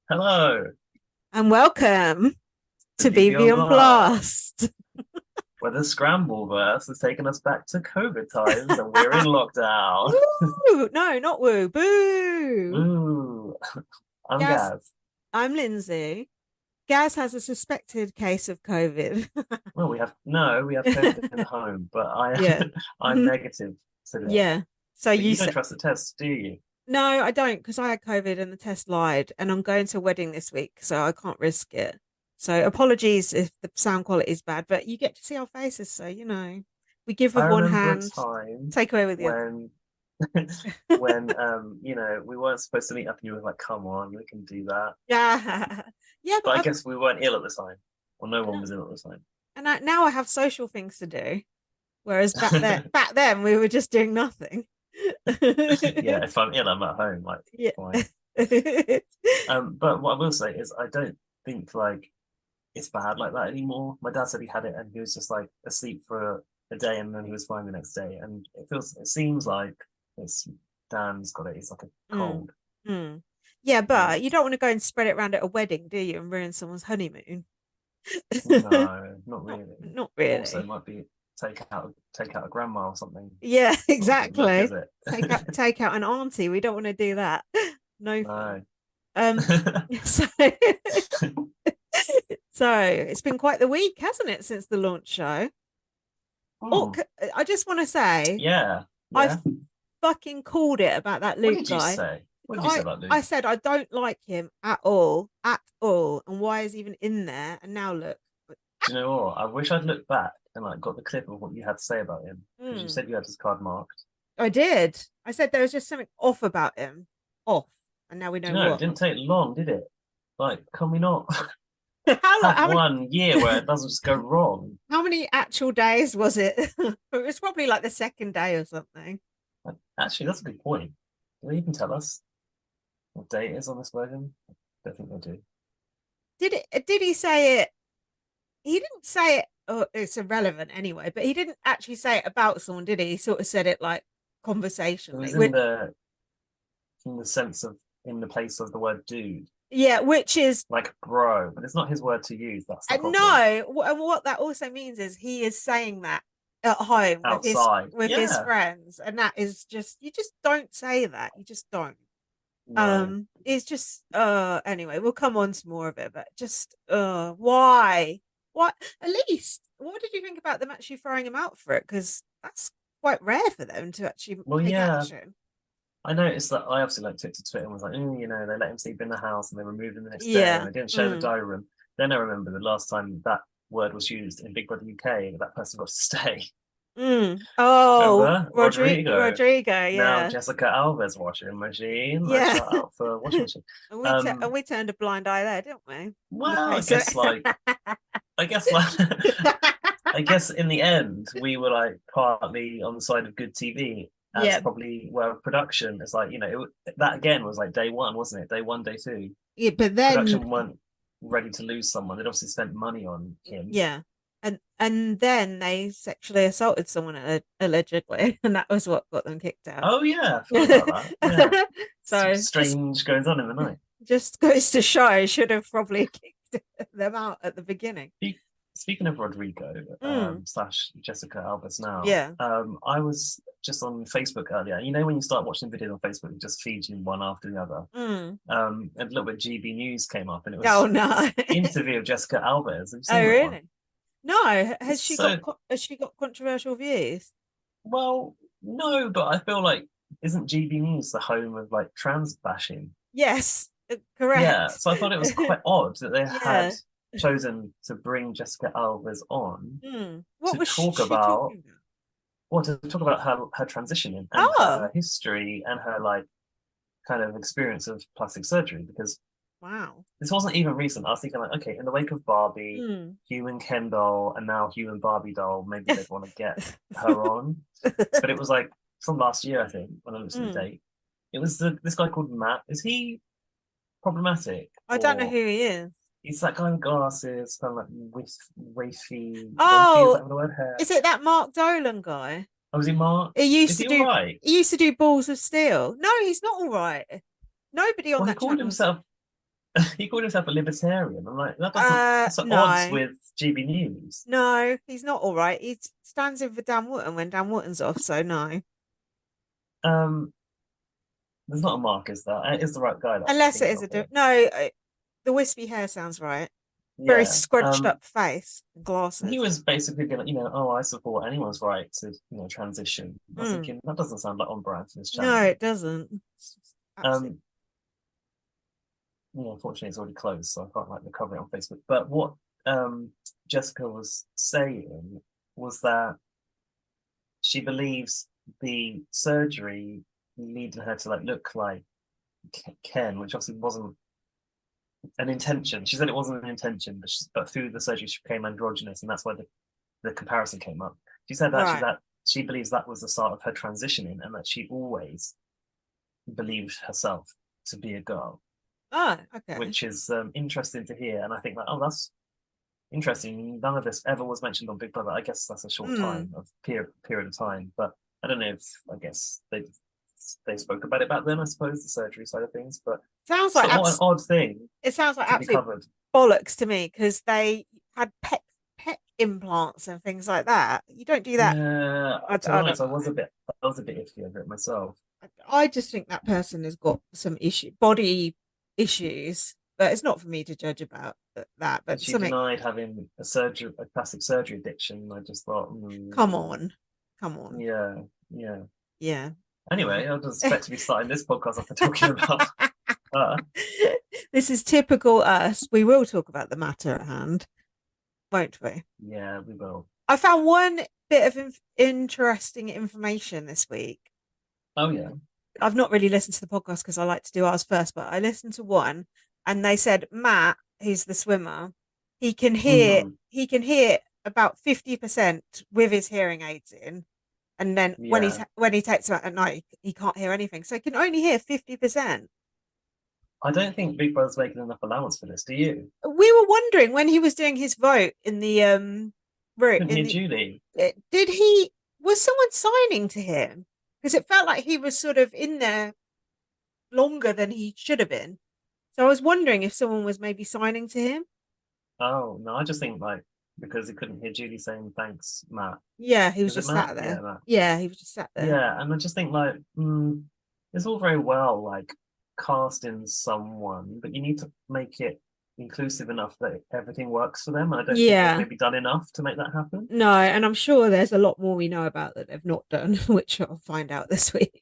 Hello, And welcome to to BB BB on on Blast, Blast. where the scramble verse has taken us back to COVID times and we're in lockdown. Woo! No, not woo. Boo! Ooh, I'm Gaz, Gaz. I'm Lindsay. Gaz has a suspected case of COVID. Well, we have COVID in the home, but Yeah. I'm negative today. Yeah. So But you you don't said, trust the test, do you? no, I don't, because I had COVID and the test lied, and I'm going to a wedding this week, so I can't risk it. So apologies if the sound quality is bad, but you get to see our faces, so we give I with one remember a hand, time take away with the other. when we weren't supposed to meet up and you were like, come on, we can do that. Yeah. Yeah, but But I I've guess we weren't ill at the time. Or no one no, was ill at the time. now I have social things to do, whereas back then we were just doing nothing. Yeah, if I'm ill, I'm at home, like Yeah. fine. But what I will say is I don't think like it's bad like that anymore. My dad said he had it and he was just like asleep for a day and then he was fine the next day. And it seems like it's Dan's got it. It's like a Mm, cold. mm. Yeah, Yeah. but you don't want to go and spread it around at a wedding, do you, and ruin someone's honeymoon? No, not Not really. not Also, it really. might be take out a grandma or something. Yeah, Not a good look, is exactly. it? Take out an auntie. We don't want to do that. No fun. No. Um, so so it's been quite the week, hasn't it, since the launch show? Oh, Hmm. I just want to say Yeah. I Yeah. fucking called it about that What Luke did you guy. say? What did you say I about Luke? I said I don't like him at all, and why is he even in there? And now look. Do you know what? I wish I'd looked back and like got the clip of what you had to say about him because you Hmm, said you had his card marked. I did. I said there was just something off about him. Off. And now we Do know you know? It what. didn't take long, did it? Like, can we not How long, have 1 year where it doesn't just go wrong? how many actual days was it? It was probably like the second day or something. Actually, that's a good point. Do they even tell us what day it is on this version? I don't think they do. Did he say it? He didn't say it. Oh, it's irrelevant anyway, but he didn't actually say it about someone, did he? He sort of said it like It conversationally, was which in the sense of in the place of the word dude, yeah, which is like bro, but it's not his word to use. That's the problem. no. And what that also means is he is saying that at home with Outside, his yeah, friends, and that is just you just don't say that. You just don't. no. It's just anyway, we'll come on to more of it, but just why? What at least what did you think about them actually throwing him out for it? Because that's quite rare for them to actually Well, take yeah, action. I noticed that I obviously like took to Twitter and was like, they let him sleep in the house and they removed him the next day and Yeah. they didn't show the Mm. diary room. Then I remember the last time that word was used in Big Brother UK, that person got to stay. Mm. Oh, Remember? Rodrigo. Rodrigo, Now yeah. Jessica Alba's washing machine. Like, Yeah. shout out for washing machine. And we turned a blind eye there, didn't we? In the Well, face of I guess like I guess in the end we were like partly on the side of good TV as Yeah. probably well production. It's like, that again was like day one, wasn't it? Day one, day two. Yeah, but then Production weren't ready to lose someone. They'd obviously spent money on him. yeah. And then they sexually assaulted someone allegedly, and that was what got them kicked out. Oh yeah, I forgot about that. Yeah. Some So strange goings on in the night. just goes to show I should have probably kicked them out at the beginning. Speaking of Rodrigo, Mm, slash Jessica Albers now, yeah. I was just on Facebook earlier. You know when you start watching videos on Facebook, it just feeds you one after the other. Mm. And a little bit GB News came up, and it Oh was no. interview of Jessica Alves. Have you Oh seen that one? really? No. It's so Has she got controversial views? well, no, but I feel like isn't GB News the home of like trans bashing? Yes, Yeah, correct. so I thought it was quite odd that they had Yeah. chosen to bring Jessica Alves on Mm. What to was talk she about talking about? her transitioning and Oh, her history and her like kind of experience of plastic surgery because wow. this wasn't even recent. I was thinking like, okay, in the wake of Barbie, Mm. Hugh and Ken doll, and now Hugh and Barbie doll, maybe they'd want to get her on. But it was like from last year, I think, when I looked at the Mm. date. It was this guy called Matt. Is he problematic I don't know or who he is. he's that guy with glasses, kind of like wafy, is Oh, that the word? Hair. is it that Mark Dolan guy? Oh, is he Mark? He used Is to he all do right? he used to do Balls of Steel. No, he's not all right. Nobody on Well, he that called channel's himself. he called himself a libertarian. I'm like, that's at odds No. with GB News. No, he's not all right. He stands in for Dan Wootton when Dan Wootton's off, so no. Um, there's not a mark, is there? It is the right guy that I'm Unless it thinking is of a here. no, the wispy hair sounds right. Very Yeah. scrunched up face, He glasses. was basically going to, oh, I support anyone's right to, transition. I was Mm. thinking that doesn't sound like on brand for this No, channel. it doesn't. It's just absolutely. Um, yeah, unfortunately, it's already closed, so I can't like recover it on Facebook. But what Jessica was saying was that she believes the surgery needed her to like look like Ken, which obviously wasn't an intention. She said it wasn't an intention, but through the surgery she became androgynous, and that's why the comparison came up. She said actually Right. that she believes that was the start of her transitioning, and that she always believed herself to be a girl, Oh, okay. which is interesting to hear. And I think that, oh, that's interesting. None of this ever was mentioned on Big Brother. I guess that's a short Hmm. time of period of time, but I don't know if I guess they spoke about it back then. I suppose the surgery side of things, but Sounds like so what an odd thing it sounds like to be absolute covered. bollocks to me because they had pet implants and things like that. You don't do that. Yeah, to be I don't honest, know. I was a bit iffy over it myself. I just think that person has got some body issues, but it's not for me to judge about that. And But she something, denied having a plastic surgery addiction. I just thought, come on, come on, yeah, yeah. yeah, no. Anyway, I don't expect to be starting this podcast after talking about her. This is typical us. We will talk about the matter at hand, won't we? Yeah, we will. I found one bit of interesting information this week. Oh yeah. I've not really listened to the podcast because I like to do ours first, but I listened to one and they said Matt, who's the swimmer, he can hear about 50% with his hearing aids in. And then Yeah. when he takes them out at night, he can't hear anything. So he can only hear 50%. I don't think Big Brother's making enough allowance for this, do you? We were wondering when he was doing his vote in the route Couldn't in hear the Julie. did he was someone signing to him? Because it felt like he was sort of in there longer than he should have been. So I was wondering if someone was maybe signing to him. Oh no, I just think like because he couldn't hear Julie saying thanks, Matt. Yeah, he was Is it just Matt? sat Yeah, there. Matt. Yeah, he was just sat there. Yeah, and I just think like it's all very well like casting someone, but you need to make it inclusive enough that everything works for them. And I don't think they've Yeah. maybe done enough to make that happen. No, and I'm sure there's a lot more we know about that they've not done, which I'll find out this week.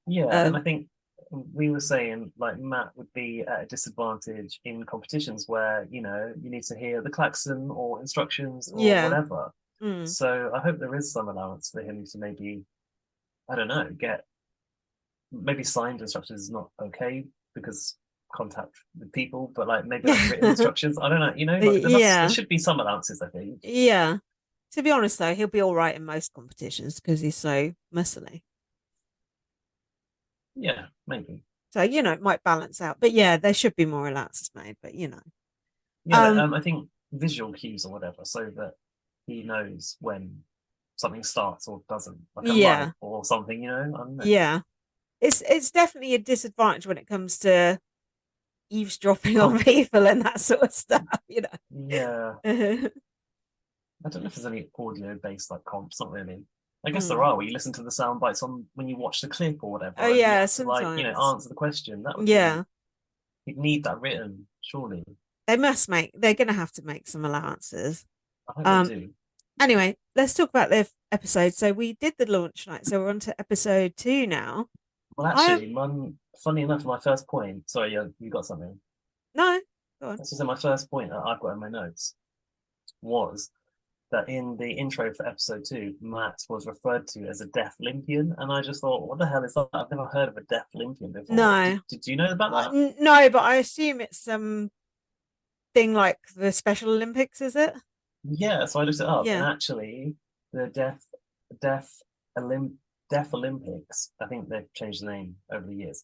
Yeah, and I Um, think we were saying like Matt would be at a disadvantage in competitions where, you need to hear the klaxon or instructions or yeah. whatever. Mm. So I hope there is some allowance for him to maybe, I don't know, get maybe signed instructions is not okay because contact with people, but like maybe like written instructions. I don't know, like there Yeah. should be some allowances, I think. Yeah. To be honest, though, he'll be all right in most competitions because he's so muscly. Yeah, maybe. So, it might balance out. But yeah, there should be more allowances made, but Yeah, like, Um, I think visual cues or whatever, so that he knows when something starts or doesn't, like a light yeah. or something. I don't know. Yeah. It's definitely a disadvantage when it comes to eavesdropping on Comp. people and that sort of stuff. Yeah, Mm. I don't know if there's any audio-based like comps. Not really. I guess there are, where you listen to the sound bites on when you watch the clip or Oh whatever, and you yeah, have to like sometimes. answer the question. That would be Yeah. you'd need that written, surely. They're gonna have to make some allowances. I hope they Um, do. anyway, let's talk about the episode. So we did the launch night, so we're on to episode 2 now. Well, I have actually, funny enough, my first point. Sorry, you got something. no, go on. This is my first point that I've got in my notes was that in the intro for episode 2, Matt was referred to as a deaf Olympian, and I just thought, what the hell is that? I've never heard of a deaf Olympian before. No. Did you know about that? No, but I assume it's some thing like the Special Olympics, is it? Yeah, so I looked it up, and Yeah. actually, the deaf Olymp deaf Olympics, I think they've changed the name over the years,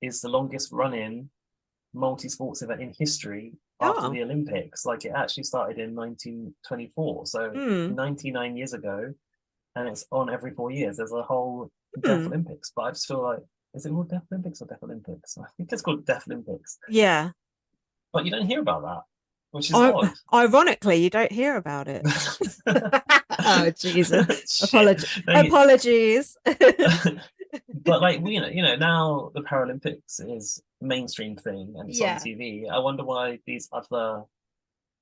is the longest running multi-sports event in history after Oh. the Olympics. Like it actually started in 1924, so Hmm. 99 years ago, and it's on every 4 years. There's a whole Deaf Hmm. Olympics, but I just feel like, is it called Deaf Olympics or Deaf Olympics? I think it's called Deaf Olympics. Yeah. but you don't hear about that, which is odd. Ironically, you don't hear about it. Oh, Jesus. Shit. Apologies. But like now the Paralympics is a mainstream thing and it's on Yeah. TV. I wonder why these other,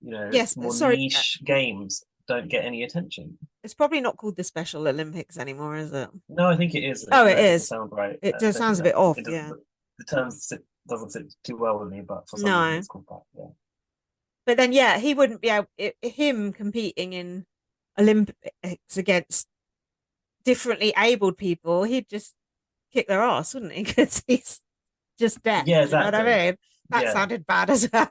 Yes. more Sorry. niche games don't get any attention. It's probably not called the Special Olympics anymore, is it? No, I think it is. Oh, it No, it doesn't is. sound right. It I just don't think sounds a that bit off. it doesn't. Yeah. The term doesn't sit too well with me, but for some reason No. it's called that. Yeah. But then, yeah, he wouldn't be able, him competing in Olympics against differently abled people, he'd just kick their ass, wouldn't he? Because he's just deaf. Yeah, Do you know what I exactly. mean? That Yeah. sounded bad as well.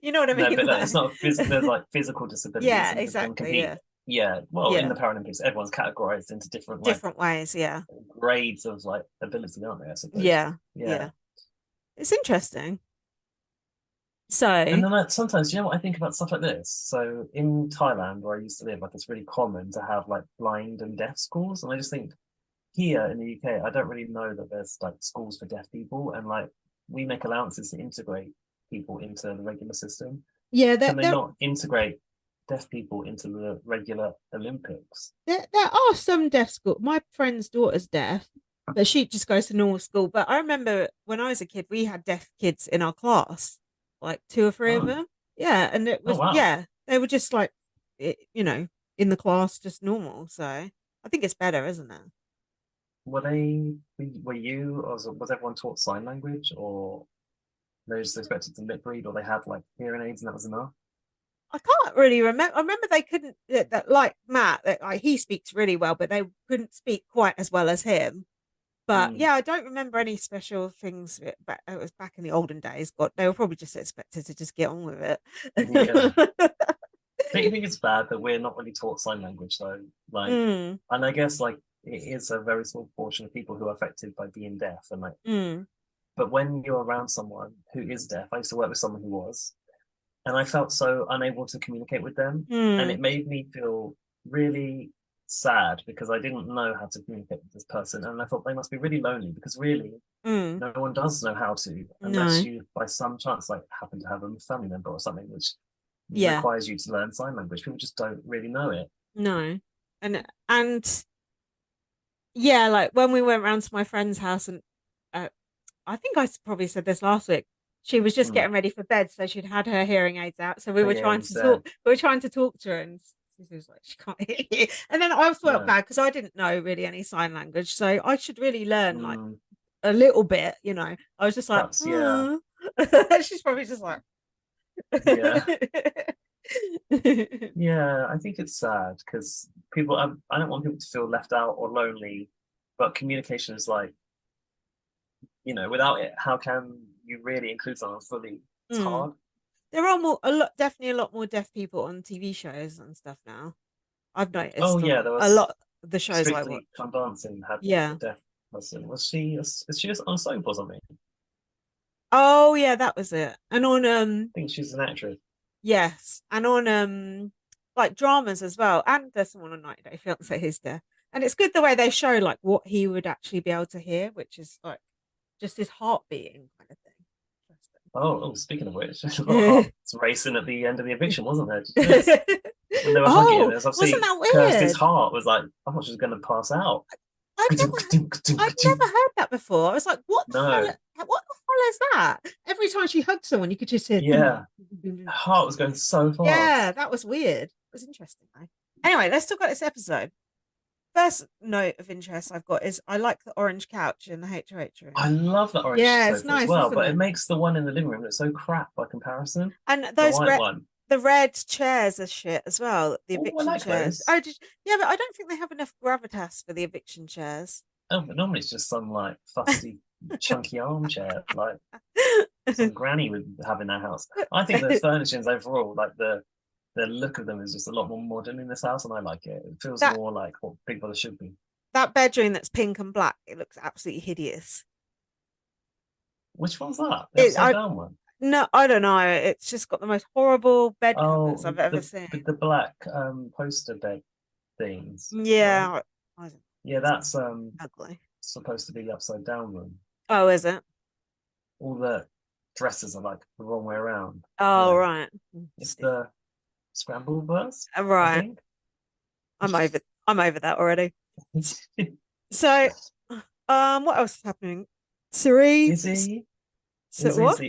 You know what I No, mean? but no, it's not there's like physical disabilities Yeah, and people can exactly. compete. Yeah. Yeah. Well, in Yeah. the Paralympics, everyone's categorized into different like Different ways. Yeah. grades of like ability, aren't they? I suppose. Yeah. Yeah. Yeah. It's interesting. And So, then like, sometimes, you know what I think about stuff like this? So in Thailand, where I used to live, like it's really common to have like blind and deaf schools. And I just think here in the UK, I don't really know that there's like schools for deaf people. And like we make allowances to integrate people into the regular system. yeah, Can they not integrate deaf people into the regular Olympics? there are some deaf school. My friend's daughter's deaf, but she just goes to normal school. But I remember when I was a kid, we had deaf kids in our class, like two or three of Oh, them. Yeah, and it oh was wow. yeah, they were just like, you know, in the class, just normal. So I think it's better, isn't it? Were you, or was everyone taught sign language, or they just expected to lip read, or they had like hearing aids and that was enough? I can't really remember. I remember they couldn't that like Matt, that like he speaks really well, but they couldn't speak quite as well as him. But Mm, yeah, I don't remember any special things. But it was back in the olden days. God, they were probably just expected to just get on with yeah. it. Don't you think it's bad that we're not really taught sign language though? Like, Mm, and I guess like it is a very small portion of people who are affected by being deaf, and like, mm, but when you're around someone who is deaf, I used to work with someone who was, and I felt so unable to communicate with them, and mm, it made me feel really sad because I didn't know how to communicate with this person, and I thought they must be really lonely because really mm. no one does know how to unless No, you by some chance like happen to have a family member or something which yeah, requires you to learn sign language. People just don't really know it. no, and yeah, like when we went round to my friend's house, and uh, I think probably said this last week. She was just Mm. getting ready for bed, so she'd had her hearing aids out. So we Oh were yeah, trying you to said talk. We were trying to talk to her, and she was like, "She can't hear you." And then I felt no. bad because I didn't know really any sign language, so I should really learn like Mm. a little bit. I was just like, Perhaps yeah, She's probably just like, yeah, yeah. I think it's sad because people. I don't want people to feel left out or lonely, but communication is like without it, how can you really include someone fully? It's Mm. hard. There are definitely a lot more deaf people on TV shows and stuff now. I've Oh noticed yeah, there a was lot of the shows I watch. Strictly Come Dancing had a Yeah. deaf person. Is she just on soap or something? I Oh yeah, that was it. And on think she's an actress. yes, and on like dramas as well. And there's someone on 90 Day Fiance who's there. And it's good the way they show like what he would actually be able to hear, which is like just his heart beating kind of Oh, speaking of which, there's a lot of thing. hearts racing at the end of the eviction, wasn't there? Did you notice? When they were hugging, Oh, there's wasn't obviously that Kirsty's weird? heart was like, I thought she was going to pass out. I'd never I'd never heard that before. I was like, No, what the hell is that? Every time she hugged someone, you could just hear dun, yeah, dun, dun, her dun. heart was going so Yeah, fast. that was weird. It was interesting though. Anyway, let's talk about this episode. First note of interest I've got is I like the orange couch in the HOH room. I love the orange Yeah, it's sofa as nice, well, isn't but it it? makes the one in the living room look so crap by comparison. And The white one. the red chairs are shit as well. The Oh, I eviction like chairs. those. Oh, yeah, but I don't think they have enough gravitas for the eviction chairs. Oh, but normally it's just some like fusty, chunky armchair, like some granny would have in their house. I think the furnishings overall, like the look of them is just a lot more modern in this house, and I like it. It feels that more like what Big Brother should be. that bedroom that's pink and black, it looks absolutely hideous. Which one's that? The It upside I down one? No, I don't know. It's just got the most horrible bed Oh, covers I've ever the seen. with the black poster bed things, right? Yeah, I don't know. Yeah, It's that's ugly. supposed to be the upside down room. Oh, is it? All the dresses are like the wrong way around. Oh, Yeah, right. it's the scramble verse, I Right. think. I'm over that already. So, what else is happening? Siri, Izzy, so what?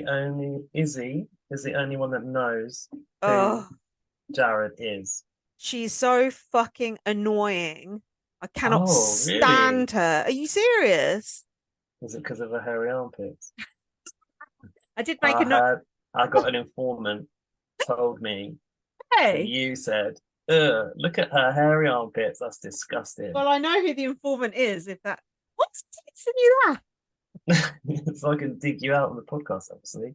Izzy is the only one that knows who Oh, Jared is. she's so fucking annoying. I cannot Oh, really? stand her. Are you serious? Is it because of her hairy armpits? I did make a I note. had, I got an informant told me that Hey, you said, ugh, look at her hairy armpits. That's disgusting. well, I know who the informant is. If that, what's texting you that? So I can dig you out on the podcast, obviously.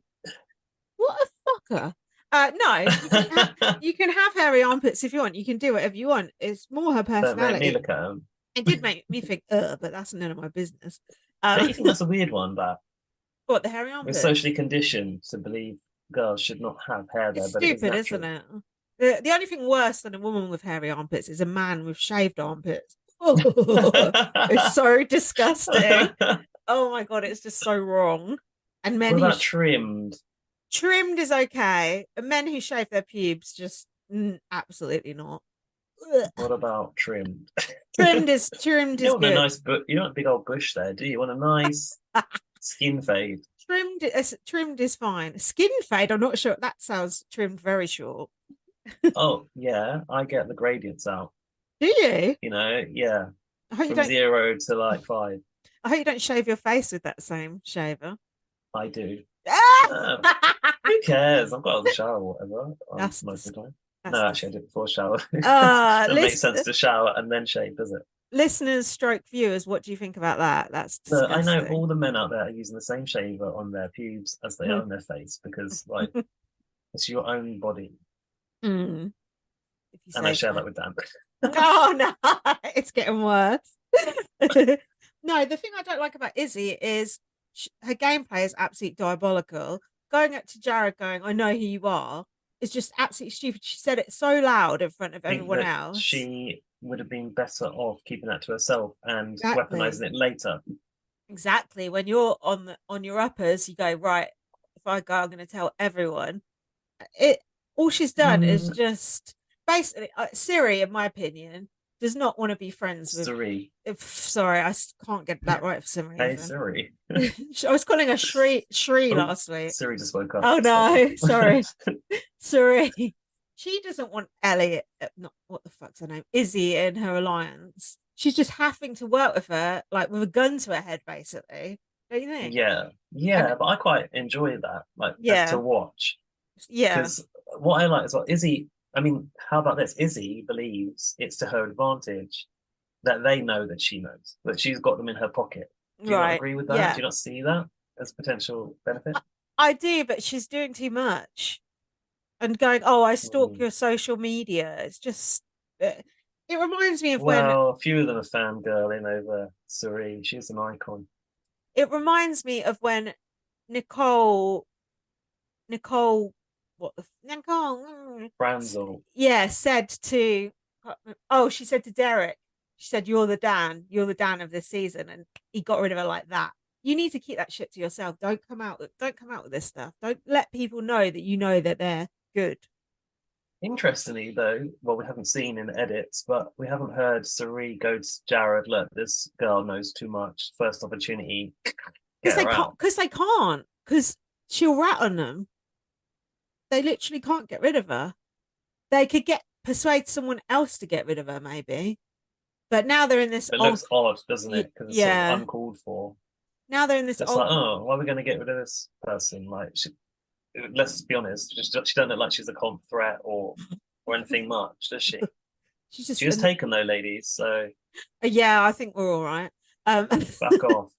What a fucker. No, you can have hairy armpits if you want. You can do whatever you want. It's more her Don't make me personality. look at them. It did make me think, but that's none of my business. Don't you think that's a weird one, that What, the hairy we're armpits? socially conditioned to believe girls should not have hair It's there, but it is stupid, isn't natural? it? The only thing worse than a woman with hairy armpits is a man with shaved armpits. Oh, it's so disgusting. What Oh my God, it's just so wrong. And men who about trimmed? trimmed is okay. And men who shave their pubes, just absolutely not. Ugh. What about trimmed? Trimmed You is don't want a good. nice, but you don't want a big old bush there, do you? You want a nice skin fade. Trimmed is fine. Skin fade, I'm not sure. That sounds trimmed very short. Oh, yeah, I get the gradients out. Do you? Yeah, I hope you from don't. 0 to like 5. I hope you don't shave your face with that same shaver. I do. Ah! Who cares? I've got out of the shower or whatever that's most of the time. that's No, actually, I did before shower. Doesn't make list sense to shower and then shave, does it? listeners stroke viewers, what do you think about that? That's But I know disgusting. all the men out there are using the same shaver on their pubes as they are on their face because, like, it's your own body, Mm, if you and I say share so. that with Dan. Oh no, it's getting worse. No, the thing I don't like about Izzy is her gameplay is absolutely diabolical. Going up to Jared, going, "I know who you are," is just absolutely stupid. She said it so loud in front of I think everyone that else. she would have been better off keeping that to herself and Exactly. weaponizing it later. Exactly. When you're on your uppers, you go, right, if I go, I'm going to tell everyone. It all she's done is Mm, just basically Siri, in my opinion, does not want to be friends with. Siri. If sorry, can't get that right for some Hey, reason. Siri. I was calling her Shri Oh, last week. Siri just woke up. Oh Stop no, sorry, that. Siri. She doesn't want Elliot. Not what the fuck's her name, Izzy, in her alliance. She's just having to work with her like with a gun to her head, basically. Don't you think? Yeah, And yeah, but I quite enjoy that, like as to yeah, watch, yeah, because what I like is what Izzy. I mean, how about this? Izzy believes it's to her advantage that they know that she knows that she's got them in her pocket. Do you not right, agree with that? Do yeah. you not see that as potential benefit? I do, but she's doing too much and going, "Oh, I stalk Mm. your social media." It's just, it reminds me of when Well, a few of them are fangirling over Suri. She's an icon. it reminds me of when Nicole, Nicole, what the Nicole, Franzel. yeah, said to, oh, she said to Derek, she said, you're the Dan of this season," and he got rid of her like that. You need to keep that shit to yourself. Don't come out with this stuff. Don't let people know that you know that they're good. Interestingly, though, well, we haven't seen in the edits, but we haven't heard Suri go to Jared. Look, this girl knows too much. First opportunity, get her out. Because she'll rat on them. They literally can't get rid of her. They could persuade someone else to get rid of her, maybe. But now they're in this It old, looks odd, doesn't it? Because it's sort of yeah. uncalled for. Now they're in this It's like, old. oh, why are we going to get rid of this person? Like, let's be honest, she don't look like she's a comp threat or anything much, does she? She's She just, was taken though, ladies. So yeah. I think we're all right. Um, back off.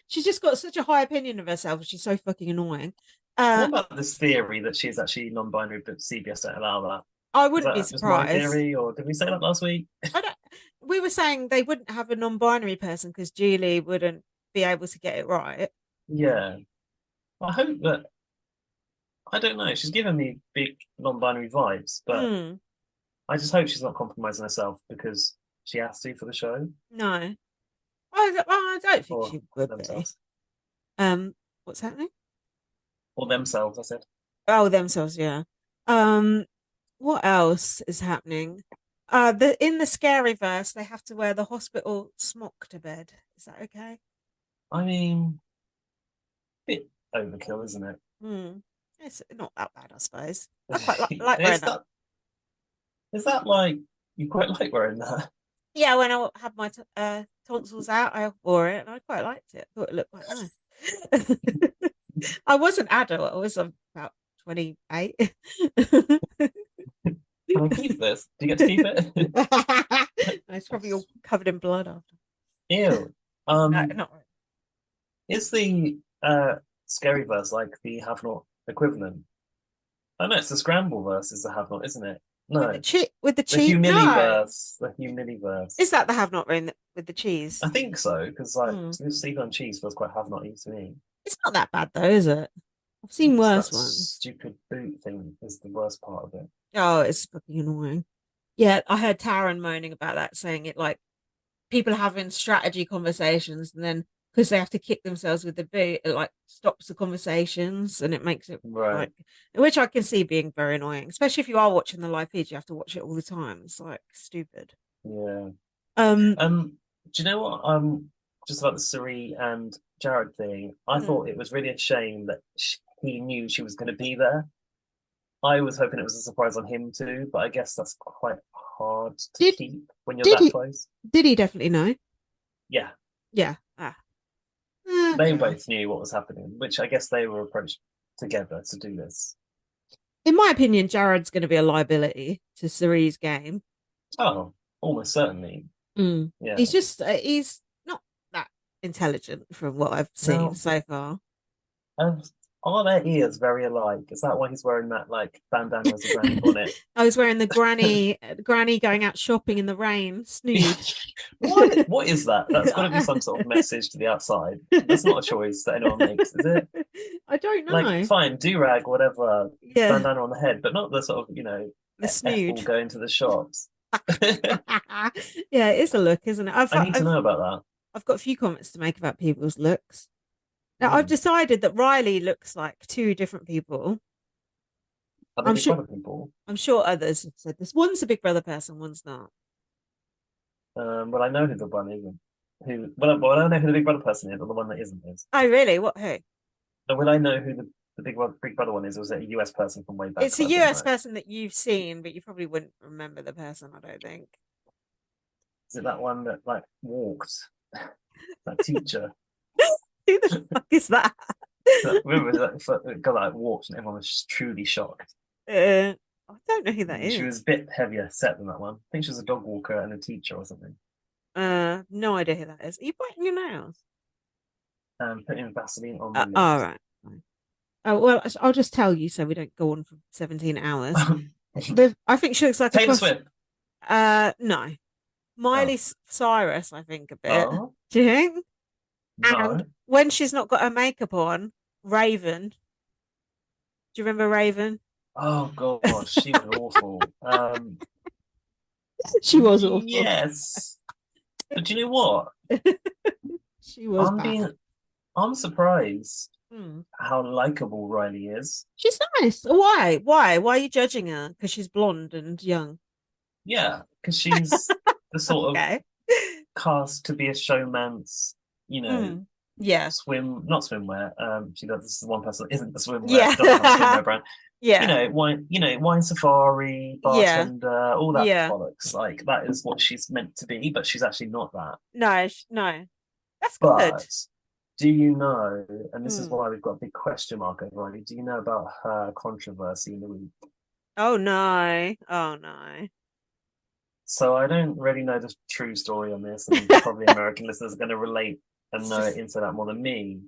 she's just got such a high opinion of herself. She's so fucking annoying. What Uh, about this theory that she's actually non-binary, but CBS don't allow that? I Is wouldn't be that just my surprised. theory, or did we say that last week? I don't. We were saying they wouldn't have a non-binary person because Julie wouldn't be able to get it right. Yeah, I hope that. I don't know. She's giving me big non-binary vibes, but Hmm. I just hope she's not compromising herself because she has to for the show No, I don't think or she would be. themselves. Um, what's happening? or themselves. I said. Oh, themselves, yeah. What else is happening? In the scary verse, they have to wear the hospital smock to bed. Is that okay? I mean, bit overkill, isn't it? Hmm. It's not that bad, I suppose. I quite like wearing is that. that is that like you quite like wearing that? Yeah, when I had my tonsils out, I wore it and I quite liked it. I thought it looked quite nice. I was an adult. I was about 28. Can I keep this? Do you get to keep it? It's probably all covered in blood after. Ew. No, Um, not really. is the scary verse like the have not equivalent? I know it's the scramble verse is the have not, isn't it? No, With the the cheese. No. humiliverse, the humiliverse. Is that the have not rain with the I cheese? think so because like Hmm. sleep on cheese feels quite have not to me. It's not that bad though, is it? I've seen It's worse that ones. stupid boot thing is the worst part of it. Oh, it's fucking annoying. Yeah, I heard Taryn moaning about that, saying it like people are having strategy conversations and then because they have to kick themselves with the boot, it like stops the conversations and it makes it Right. like, which I can see being very annoying, especially if you are watching the live feed, you have to watch it all the time. It's like stupid. Yeah. Um, Do you know what? Just about the Suri and Jared thing. I mm. thought it was really a shame that he knew she was going to be there. I was hoping it was a surprise on him too, but I guess that's quite hard to Did keep when you're did that he close. did he definitely know? Yeah, Yeah. Ah. they Okay. both knew what was happening, which I guess they were approached together to do this. In my opinion, Jared's going to be a liability to Cerise's game. Oh, almost certainly. Mm. Yeah. He's not that intelligent from what I've seen Now, so far. um, are their ears very alike? Is that why he's wearing that like bandana as a granny bonnet? I was wearing the granny going out shopping in the rain, snood. What is that? That's got to be some sort of message to the outside. That's not a choice that anyone makes, is it? I don't Like, know. fine, do rag, whatever, Yeah, bandana on the head, but not the sort of the F will snood. go into the shops. I Yeah, it is a look, isn't it? need to know about I've got a few comments to make about people's looks. that. Now I've decided that Riley looks like two different people. Are they I'm Big sure Brother people? I'm sure others have said this. One's a Big Brother person, one's not. Well, I know who the one isn't. Well, I don't know who the Big Brother person is, or the one that isn't is. Oh, really? What? Who? But will I know who the Big Brother one is, or is it a US person from way back It's a that I didn't US know? person that you've seen, but you probably wouldn't remember the person, I don't think. Is it that one that like walked? That teacher? Who the fuck is that? Remember that guy that walked and everyone was just truly shocked. I don't know who that She is. was a bit heavier set than that one. I think she was a dog walker and a teacher or something. No idea who that is. Are you biting your nails? Putting Vaseline on my All lips. right. Oh, well, I'll just tell you so we don't go on for 17 hours. Taylor I think she looks like a cross. Swift. No. Oh, Miley Cyrus, I think a bit. oh Do you think? And no. when she's not got her makeup on, Raven. Do you remember Raven? Oh God, she was awful. She was awful. Yes, but do you know what? She was I'm bad. being, I'm surprised Hmm. how likable Riley is. She's nice. Why? Why? Why are you judging her? Because she's blonde and young. Yeah, because she's the sort of Okay. cast to be a showman's, you know, Mm. Yeah. not swimwear. She does. This is one person that isn't the swimwear. Yeah. Doesn't have a swimwear brand. Yeah. Wine safari, Yeah. bartender, all that Yeah. bollocks. Like that is what she's meant to be, but she's actually not that. No, no. That's good. But do you know? And this is Mm. why we've got a big question mark over Riley. Do you know about her controversy in the week? Oh no. Oh no. So I don't really know the true story on this, and probably American listeners are going to relate and It's know it just inside out more than me.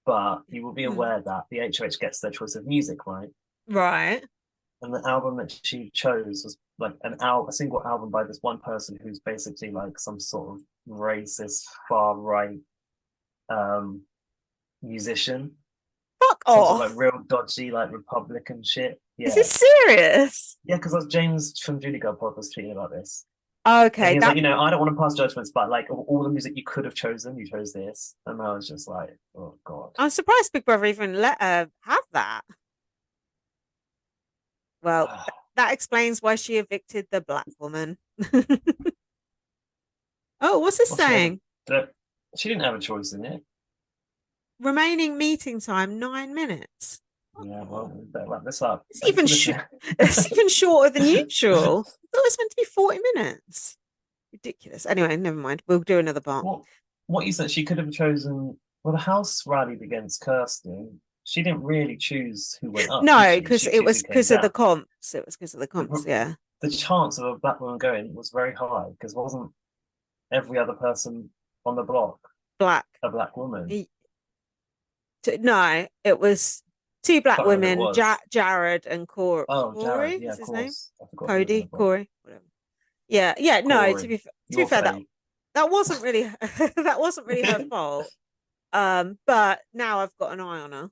But you will be mm. aware that the HOH gets their choice of music, right? Right. And the album that she chose was like a single album by this one person who's basically like some sort of racist far right um, musician, Fuck some sort of like off. real dodgy like Republican shit. Is Yeah, this serious? yeah, because James from Judy Girl Pod was tweeting about this. And Okay, he's like, that I don't want to pass judgments, but like of all the music you could have chosen, you chose this. And I was just like, oh God. I'm surprised Big Brother even let her have that. Well, that explains why she evicted the black woman. Oh, what's this Well, she had saying? she didn't have a choice in it. Remaining meeting time 9 minutes. Yeah, well, Oh, we better wrap this up. it's Thanks even for listening. it's even shorter than usual. I thought it was meant to be 40 minutes. Ridiculous. Anyway, never mind. We'll do another part. What you said, she could have chosen. Well, the house rallied against Kirsten. She didn't really choose who went up, did No, she? because She it choose was who came because of the down. comps. It was because of the comps. The, Yeah. the chance of a black woman going was very high because wasn't every other person on the block Black. a black woman? E- No, it was two black Can't remember who it women, was. Jared and Oh, Jared. Corey Yeah, is of his name. course. I forgot he was on the Cody, block. Corey, whatever. Yeah, yeah. No, Corey, to be your fair, fave. that wasn't really that wasn't really her fault. But now I've got an eye on her.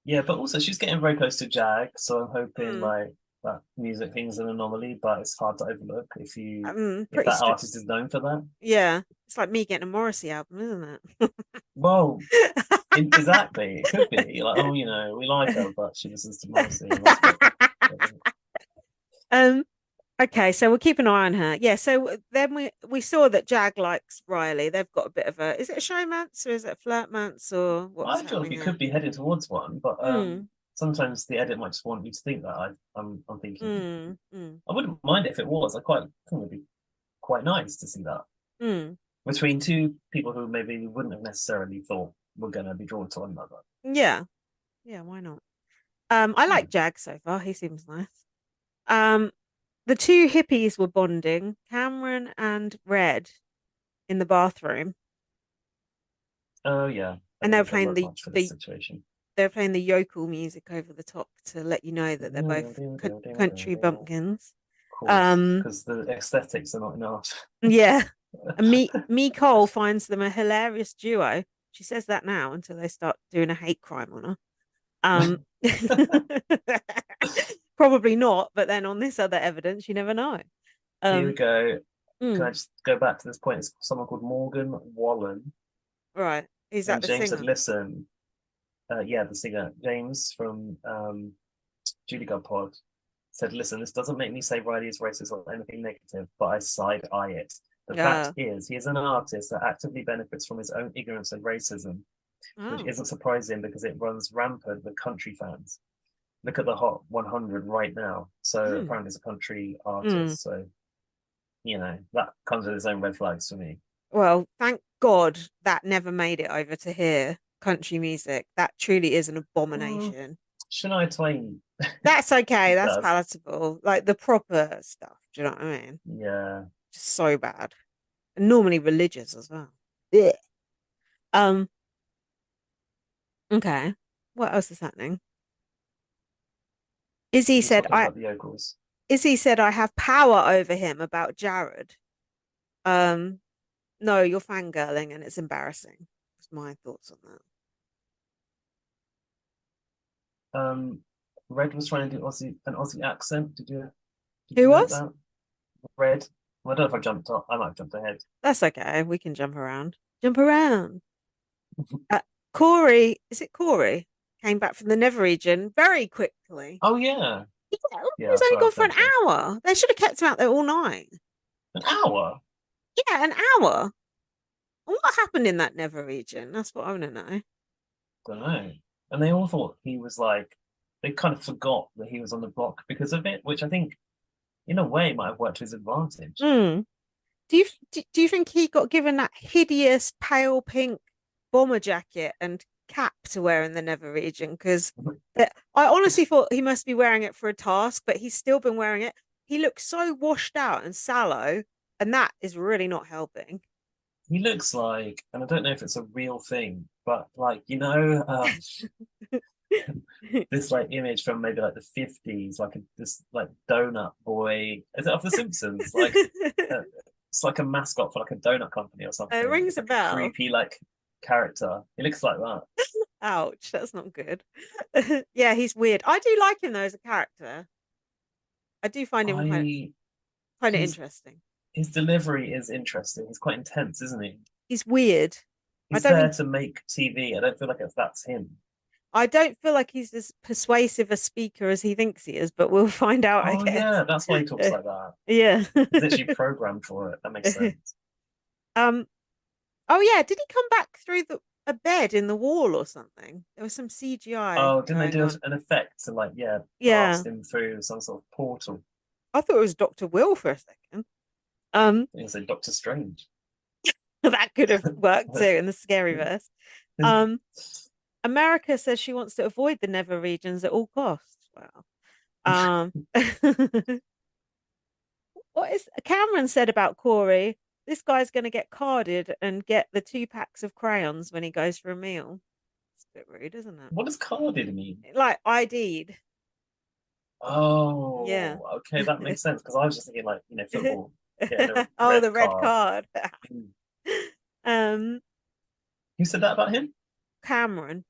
Yeah, but also she's getting very close to Jag, so I'm hoping Mm, like that music thing's an anomaly, but it's hard to overlook if pretty that strict. artist is known for that. Yeah, it's like me getting a Morrissey album, isn't Well, it? exactly. It could be like, oh, we like her, but she listens to Morrissey and wants to get the um. Okay, so we'll keep an eye on her. Yeah. So then we saw that Jag likes Riley. They've got a bit of a. Is it a showmance or is it a flirtmance or what's I feel like happening it there? could be headed towards one, but Mm, sometimes the edit might just want you to think that I'm thinking. mm. I wouldn't mind if it was. I think it'd be quite nice to see that Mm. between two people who maybe wouldn't have necessarily thought were going to be drawn to one another. Yeah. Yeah. Why not? I Yeah. like Jag so far. He seems nice. Um, the two hippies were bonding, Cameron and Red, in the bathroom, Oh yeah. I and they didn't were think I'd playing work much for this situation. they were playing the yokel music over the top to let you know that they're both country Of bumpkins. course, Um, because the aesthetics are not enough. yeah, and me Cole finds them a hilarious duo. She says that now until they start doing a hate crime on her. Um, probably not, but then on this other evidence, you never know. Here we Um, go. Can I mm, just go back to this point? It's someone called Morgan Wallen, right. Is that and the James said, singer? "Listen, yeah, the singer James from Judy God Pod said, listen, this doesn't make me say Riley is racist or anything negative, but I side eye it. The fact Yeah. is, he is an artist that actively benefits from his own ignorance and racism, which Oh. isn't surprising because it runs rampant with country fans. Look at the Hot 100 right now. So Mm. apparently, it's a country Mm. artist. So that comes with its own red flags for me. Well, thank God that never made it over to here. Country music. That truly is an Well, abomination. Shania Twain That's okay. That's does. palatable. Like the proper stuff. Do you know what I mean? Yeah. Just so bad. And normally religious as well. Yeah. Um, okay. What else is happening? Izzy We're said talking I about the yokels. Izzy said I have power over him about Jared. Um, no, you're fangirling and it's embarrassing. That's my thoughts on that. Red was trying to do an Aussie accent. Did you Who note was? that? Red. Well, I don't know if I jumped up. I might have jumped ahead. That's okay. We can jump around. Jump around. Uh, Corey, is it Corey? Came back from the Never region very quickly. Oh yeah. Yeah, Yeah, he's that's only right. I gone for an jumped ahead. hour. They should have kept him out there all night. An hour. Yeah, an hour. What happened in that Never region? That's what I want to know. Don't know. And they all thought he was like. They kind of forgot that he was on the block because of it, which I think, in a way, might have worked to his advantage. Mm. Do you think he got given that hideous pale pink bomber jacket and cap to wear in the Never region? Because I honestly thought he must be wearing it for a task, but he's still been wearing it. He looks so washed out and sallow, and that is really not helping. He looks like, and I don't know if it's a real thing, but like this like image from maybe like the 50s, like this like donut boy. Is it off The Simpsons? Like it's like a mascot for like a donut company or It something. rings It's a like a bell. creepy like character. He looks like that. Ouch, that's not good. Yeah, he's weird. I do like him though as a character. I do find him I find it he's interesting. his delivery is interesting. He's quite intense, isn't he? He's weird. I He's don't there think to make TV. I don't feel like that's him. I don't feel like he's as persuasive a speaker as he thinks he is, but we'll find out, I Oh guess. yeah, that's why he talks like that. Yeah. He's literally programmed for it. That makes sense. um oh yeah, did he come back through a bed in the wall or something? There was some CGI Oh, didn't they going do on. an effect to like Yeah. blast him through some sort of portal? I thought it was Dr. Will for a second. Um I think it's like Doctor Strange. that could have worked too in the scary verse. Um America says she wants to avoid the Never regions at all costs. Wow. What is Cameron said about Corey? This guy's going to get carded and get the 2 packs of crayons when he goes for a meal. It's a bit rude, isn't it? What does carded mean? Like ID'd. Yeah. Oh, okay, that makes sense because I was just thinking like football getting a Oh, red the red card. card. Mm. um, Who said that about him? Cameron.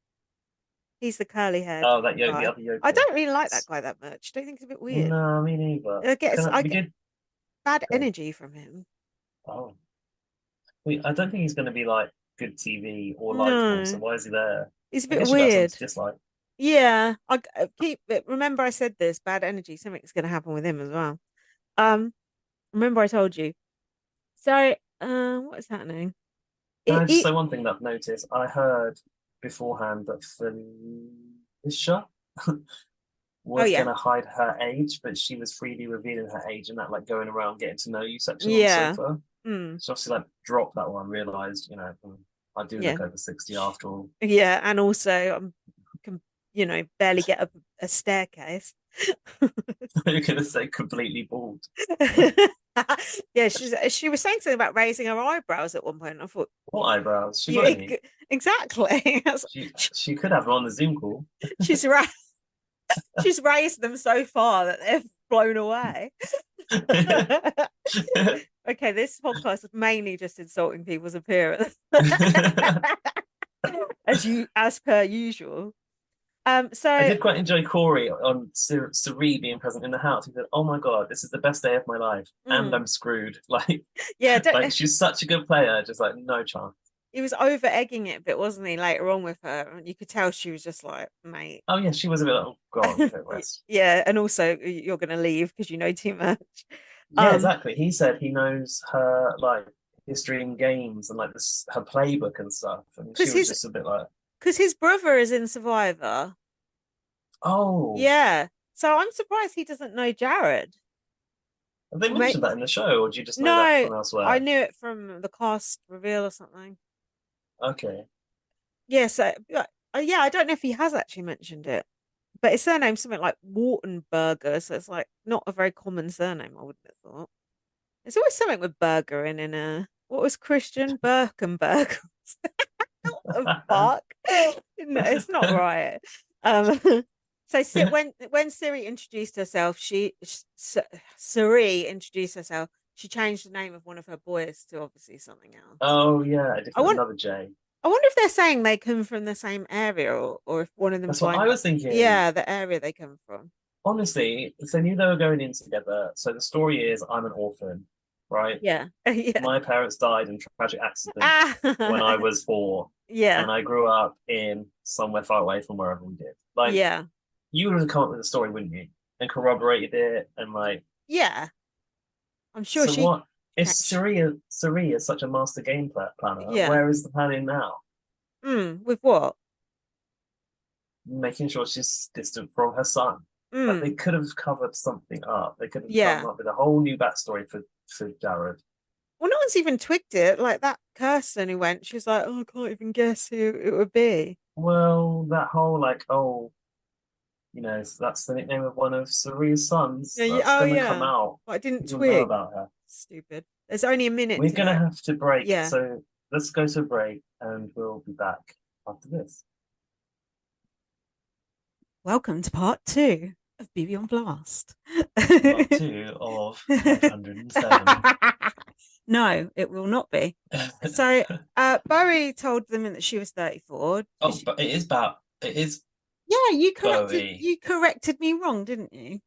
He's the curly haired Oh, that the guy. other I yokel. don't really like that guy that much. Don't think it's a bit weird. No, me neither. I We get did. bad Go. energy from him. Oh, I don't think he's going to be like good TV or likable. So No, why is he there? he's a I bit guess you got something weird. to dislike. Yeah, I keep it. Remember, I said this bad energy. Something's going to happen with him as well. Remember I told you. So, what is happening? Can I just It say one thing that I've noticed? I heard beforehand that Felicia oh was yeah, going to hide her age, but she was freely revealing her age in that like going around getting to know you section on the yeah, sofa. mm, So obviously like dropped that one, realized, I do yeah, look over 60 after all. yeah, and also can barely get up a staircase. You're gonna say completely bald. Yeah, she was saying something about raising her eyebrows at one point. And I thought, What eyebrows? She got you any? exactly. She could have them on the Zoom call. She's right. She's raised them so far that they've blown away. Okay, this podcast is mainly just insulting people's appearance, as per usual. I So did quite enjoy Corey on Siri being present in the house. He said, "Oh my god, this is the best day of my life, and mm, I'm screwed." Like, yeah, like she's such a good player. Just like no chance. he was over egging it a bit, wasn't he? Later on with her, and you could tell she was just like, mate. Oh yeah, she was a bit like, oh god, bit rest. Yeah, and also you're gonna leave because you know too much. Yeah, Um, exactly. He said he knows her like history in games and like her playbook and stuff, and she because was his just a bit like, because his brother is in Survivor. oh, Yeah, so I'm surprised he doesn't know Jared. have they Or may mentioned that in the show, or do you just know that No, from I elsewhere? knew it from the cast reveal or something. Okay. Yeah, so yeah, I don't know if he has actually mentioned it, but his surname's something like Wartenberger, so it's like not a very common surname, I wouldn't have thought. There's always something with burger in a what was Christian Birkenberg? What the fuck? No, it's not right. Um, so when Siri introduced herself, Siri introduced herself. She changed the name of one of her boys to obviously something else. Oh yeah, I want another J. I wonder if they're saying they come from the same area or if one of them's That's what going I back. was thinking. Yeah, the area they come from. Honestly, if they knew they were going in together, so the story is I'm an orphan, right? Yeah. Yeah. My parents died in tragic accident when I Ah, was 4, yeah. and I grew up in somewhere far away from wherever we did. Like, Yeah. you would have come up with a story, wouldn't you? And corroborated it, and like, Yeah. I'm sure so she what? If catch. Siri is such a master game planner, Yeah. where is the planning now? With what? Making sure she's distant from her son. Like they Mm. could have covered something up. They could have come Yeah. up with a whole new backstory for Jared. Well, no one's even twigged it. Like that Kirsten who went, she was like, "Oh, I can't even guess who it would be." Well, that whole like, oh, so that's the nickname of one of Sari's sons. Yeah, That's oh gonna come yeah. out. But I didn't People know twig. about her. Stupid. There's only a minute We're to gonna go. have to break, Yeah. so let's go to a break and we'll be back after this. Welcome to part 2 of BB on Blast. Part 2 of 507. No, it will not be. So, Bowie told them that she was 34. Oh, but it is Yeah, Bowie. you corrected me wrong, didn't you?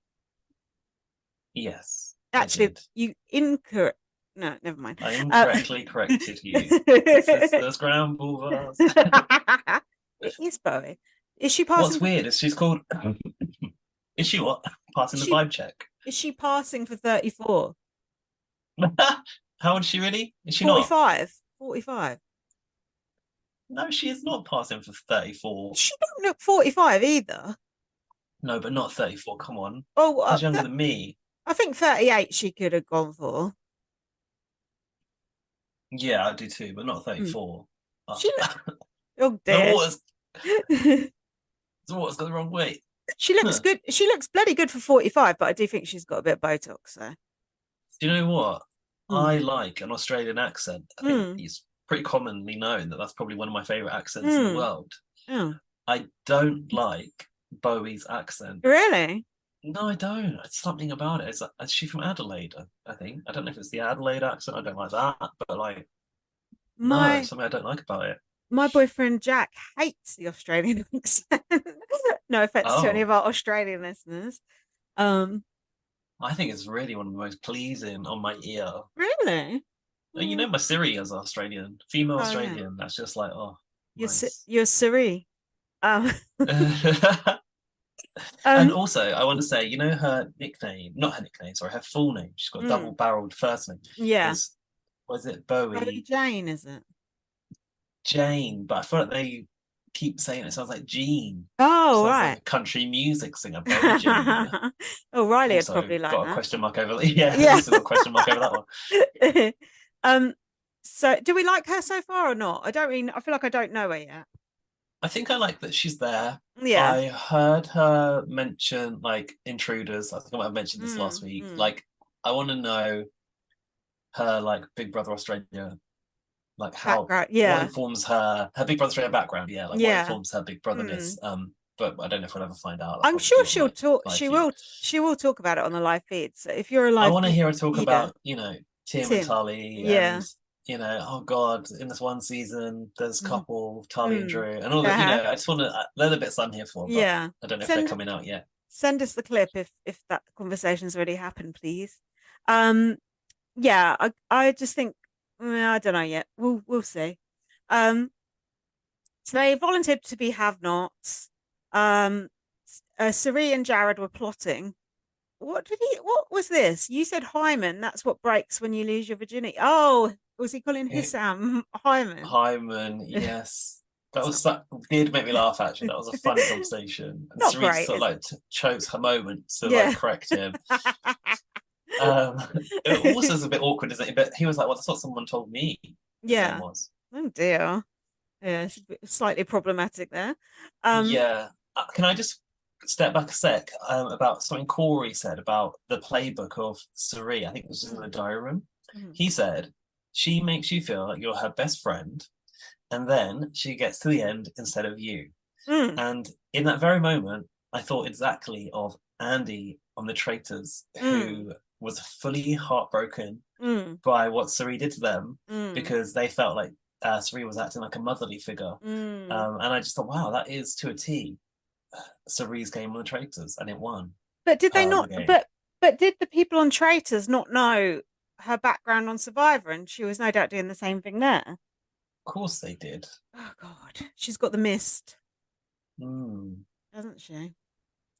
Yes, I Actually, did. you incorrect. No, never mind. I incorrectly corrected you. This is the scramble verse. It is Bowie. Is she passing What's for, weird is she's called. Is she what? is Passing the she vibe check. is she passing for 34? How old is she really? Is she not? 45. 45. No, she is not passing for 34. She don't look 45 either. No, but not 34. Come on. Oh, That's younger than me. I think 38 she could have gone for. Yeah, I do too, but not Mm. 34. She oh The dear. water's gone the wrong way. She looks good. She looks bloody good for 45, but I do think she's got a bit of Botox. So. Do you know what? Mm. I like an Australian accent. I think it's pretty commonly known that that's probably one of my favorite accents in the world. Oh. I don't like Bowie's accent. Really? No, I don't. It's something about it. Is she from Adelaide? I think. I don't know if it's the Adelaide accent. I don't like that. But like, no, it's My something I don't like about it. my boyfriend Jack hates the Australian accent. No offense to any Oh, of our Australian listeners. Um, I think it's really one of the most pleasing on my ear. really? And you know, my Siri is Australian, female Oh yeah. Australian. That's just like, oh, nice. You're Siri. Um, And um, also, I want to say, you know, her nickname, not her nickname, sorry, her full name. She's got a double-barreled first name. yeah. Is Was it Bowie Bowie Jane, is it? Jane? But I feel like they keep saying it sounds like Jean. She Oh, sounds like right. a country music singer, Bowie Jane. Oh, Riley would Also, probably like got a that. question mark over. Yeah, Yeah. also got a question mark over that one. um, so do we like her so far or not? I feel like I don't know her yet. I think I like that she's there. Yeah. I heard her mention like intruders. I think I might have mentioned this last week. Mm. Like, I want to know her like Big Brother Australia, like how Background. what Yeah. informs her Big Brother Australia background. Yeah, like what Yeah. informs her Big Brotherness. Mm. But I don't know if we'll ever find out. I'll I'm probably sure be on she'll the talk. live feed. She will talk about it on the live feed. So if you're a I live want to hear her talk feeder, about, Tim and Tim. Tully and, Yeah. oh God, in this one season, there's a Mm. couple, Tully and Mm. Drew, and all that, Uh-huh. I just want to, they're the bits I'm here for, but Yeah. I don't know if they're Send coming out yet. send us the clip if that conversation's already happened, please. Um, yeah, I just think I don't know yet. We'll see. Um, so they volunteered to be have-nots. Um, Suri and Jared were plotting. What was this? You said Hyman. That's what breaks when you lose your virginity. Oh, was he calling Eh, Hissam Hyman? Hyman, yes. That did make me laugh, actually. That was a funny conversation. And Not Cerise great, sort of is like it? chose her moment to like Yeah. correct him. Um, it also is a bit awkward, isn't it? But he was like, well, that's what someone told me his name Yeah. was. Oh dear. Yeah, it's slightly problematic there. Um, Yeah. Can I just step back a sec about something Corey said about the playbook of Suri? I think this was in the mm, diary room. mm, He said, she makes you feel like you're her best friend, and then she gets to the end instead of you. mm, And in that very moment, I thought exactly of Andy on The Traitors, mm, who was fully heartbroken mm, by what Suri did to them mm, because they felt like Suri was acting like a motherly figure. mm. And I just thought, wow, that is to a T Suri's game on The Traitors, and it won But did they the not? game. But did the people on Traitors not know her background on Survivor, and she was no doubt doing the same thing there? Of course they did. Oh God, she's got the mist, Mm, hasn't she?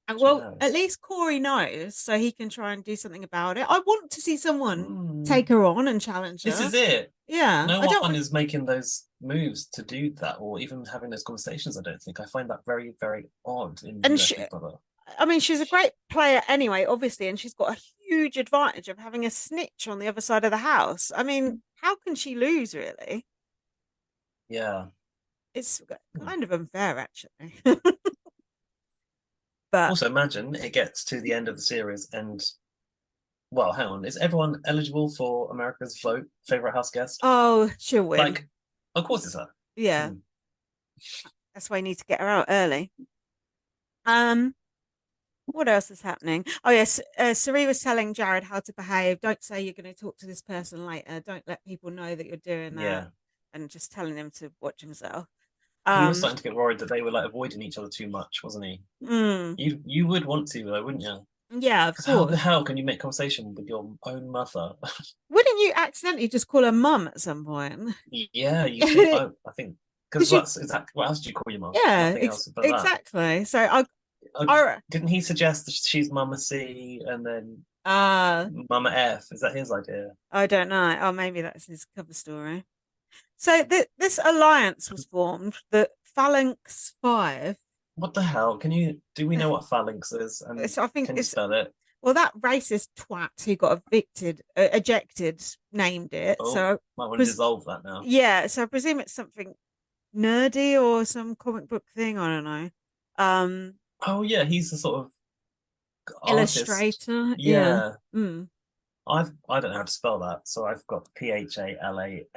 she Well, at has. least Corey knows, so he can try and do something about it. I want to see someone take Mm, her on and challenge this her. is it. Yeah, No I don't one want. is making those moves to do that, or even having those conversations. I don't think. I find that very, very odd in And US she, Big Brother. I mean, she's a great player anyway, obviously, and she's got a huge advantage of having a snitch on the other side of the house. I mean, how can she lose, really? Yeah. It's Hmm. kind of unfair, actually. But Also, imagine it gets to the end of the series, and well, hang on, is everyone eligible for America's Vote favorite house guest? oh, she'll win. Like, of course it's her. Yeah, Hmm. that's why I need to get her out early. Um, what else is happening? Oh yes, Sari was telling Jared how to behave. Don't say you're going to talk to this person later. Don't let people know that you're doing that, Yeah. and just telling him to watch himself. He was Um, starting to get worried that they were like avoiding each other too much, wasn't he? mm, You would want to though, wouldn't you? Yeah, of Because how the course. hell can you make conversation with your own mother? Wouldn't you accidentally just call her mum at some point? Yeah, you think. I think because Because you, that's exactly what else do you call your mum? yeah, Nothing else but that. exactly. So Uh, I, didn't he suggest that she's Mama C and then uh, Mama F? Is that his idea? I don't know. Oh, maybe that's his cover story. So this alliance was formed, the Phalanx Five. What the hell? Can you do we know what phalanx is and So I think can you it's spell it? well that racist twat who got evicted, ejected, named it. Oh, So might want to pres dissolve that now. yeah, so I presume it's something nerdy or some comic book thing. I don't know. Um, Oh yeah, he's the sort of artist. illustrator. Yeah. Yeah. Mm. I don't know how to spell that, so I've got PHALANX,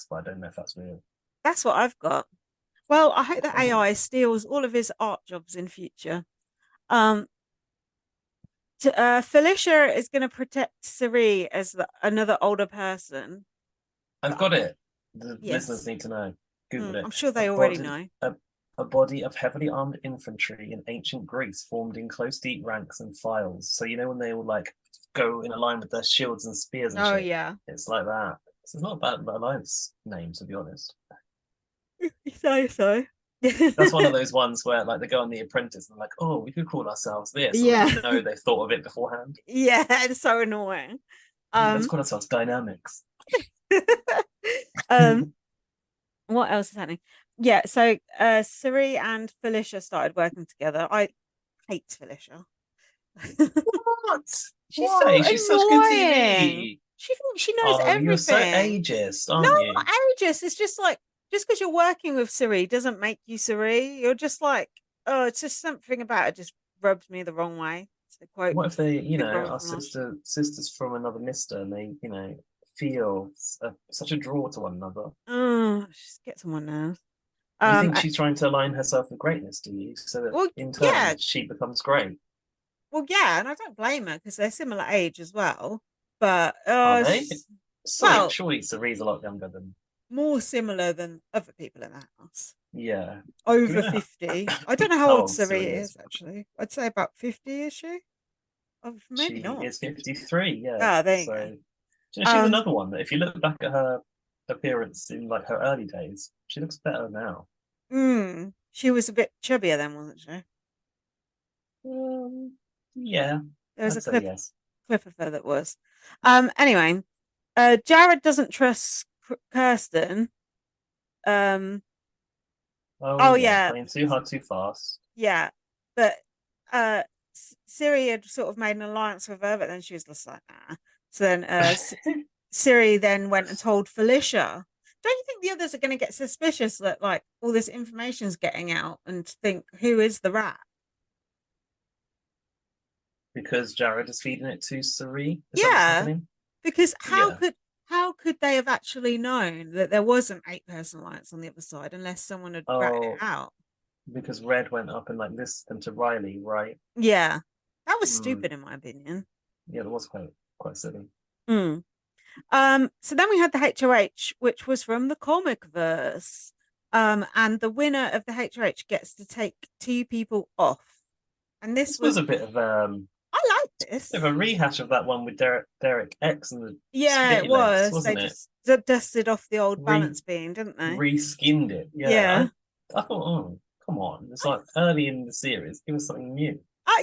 but I don't know if that's real. That's what I've got. Well, I hope that Oh, AI steals all of his art jobs in future. Um, Felicia is going to protect Siri as another older person. I've got it. The listeners Yes. need to know. Google I'm it. sure A they already body, know. a body of heavily armed infantry in ancient Greece formed in close, deep ranks and files. So you know when they all like go in a line with their shields and spears and Oh, shit. yeah. It's like that. So it's not a bad alliance name, to be honest. You say so. That's one of those ones where like they go on The Apprentice and they're like, oh, we could call ourselves this, and Yeah. you know they've thought of it beforehand. Yeah, it's so annoying. Let's Um, call ourselves Dynamics. um, what else is happening? Yeah, so Siri and Felicia started working together. I hate Felicia. What? She's so Why? She's such good annoying. TV. She thinks she knows Oh, you're so everything. ageist, No, aren't not you? ageist. It's just like just because you're working with Siri doesn't make you Siri. You're just like, oh, it's just something about it just rubs me the wrong way. To quote What if they, Big Brother are from last. sisters from another mister, and they, feel such a draw to one another? Oh, just get someone now. You Um, think uh, she's trying to align herself with greatness, do you? So that well, in yeah, turn she becomes great. well, yeah, and I don't blame her because they're similar age as well. But Are they? Sorry, well, surely Cerie's a lot younger than. more similar than other people in the house. Yeah. Do we Over know 50. I don't know how how old old Siri Cerie is is? actually. I'd say about 50, is she? Oh, maybe She not. is 53, yeah. Ah, there you So go. she's Um, another one that if you look back at her appearance in like her early days, she looks better now. she was a bit chubbier then, wasn't she? Yeah, There was I'd a say clip yes. clip of her that was. Anyway, Jared doesn't trust Kirsten. Um, Oh oh yeah, yeah, playing too hard, too fast. yeah, but uh, Siri had sort of made an alliance with her, but then she was just like, nah. So then Siri then went and told Felicia. Don't you think the others are going to get suspicious that like all this information's getting out and think who is the rat? Because Jared is feeding it to Cerie. Is that what's Yeah, happening? because Yeah. how could they have actually known that there was an 8-person alliance on the other side unless someone had ratted it Oh, out? because Red went up and like listened to Riley, right? Yeah, that was Mm. stupid in my opinion. Yeah, that was quite silly. Mm. So then we had the HOH, which was from the comic verse. And the winner of the HOH gets to take two people off. And this This was was, a bit of I like bit of a this. rehash of that one with Derek X and the Yeah, it spaghetti legs, was. They wasn't it? just dusted off the old Re balance beam, didn't they? Reskinned it. Yeah, Yeah. I thought, oh, come on, it's like early in the series, give us something new.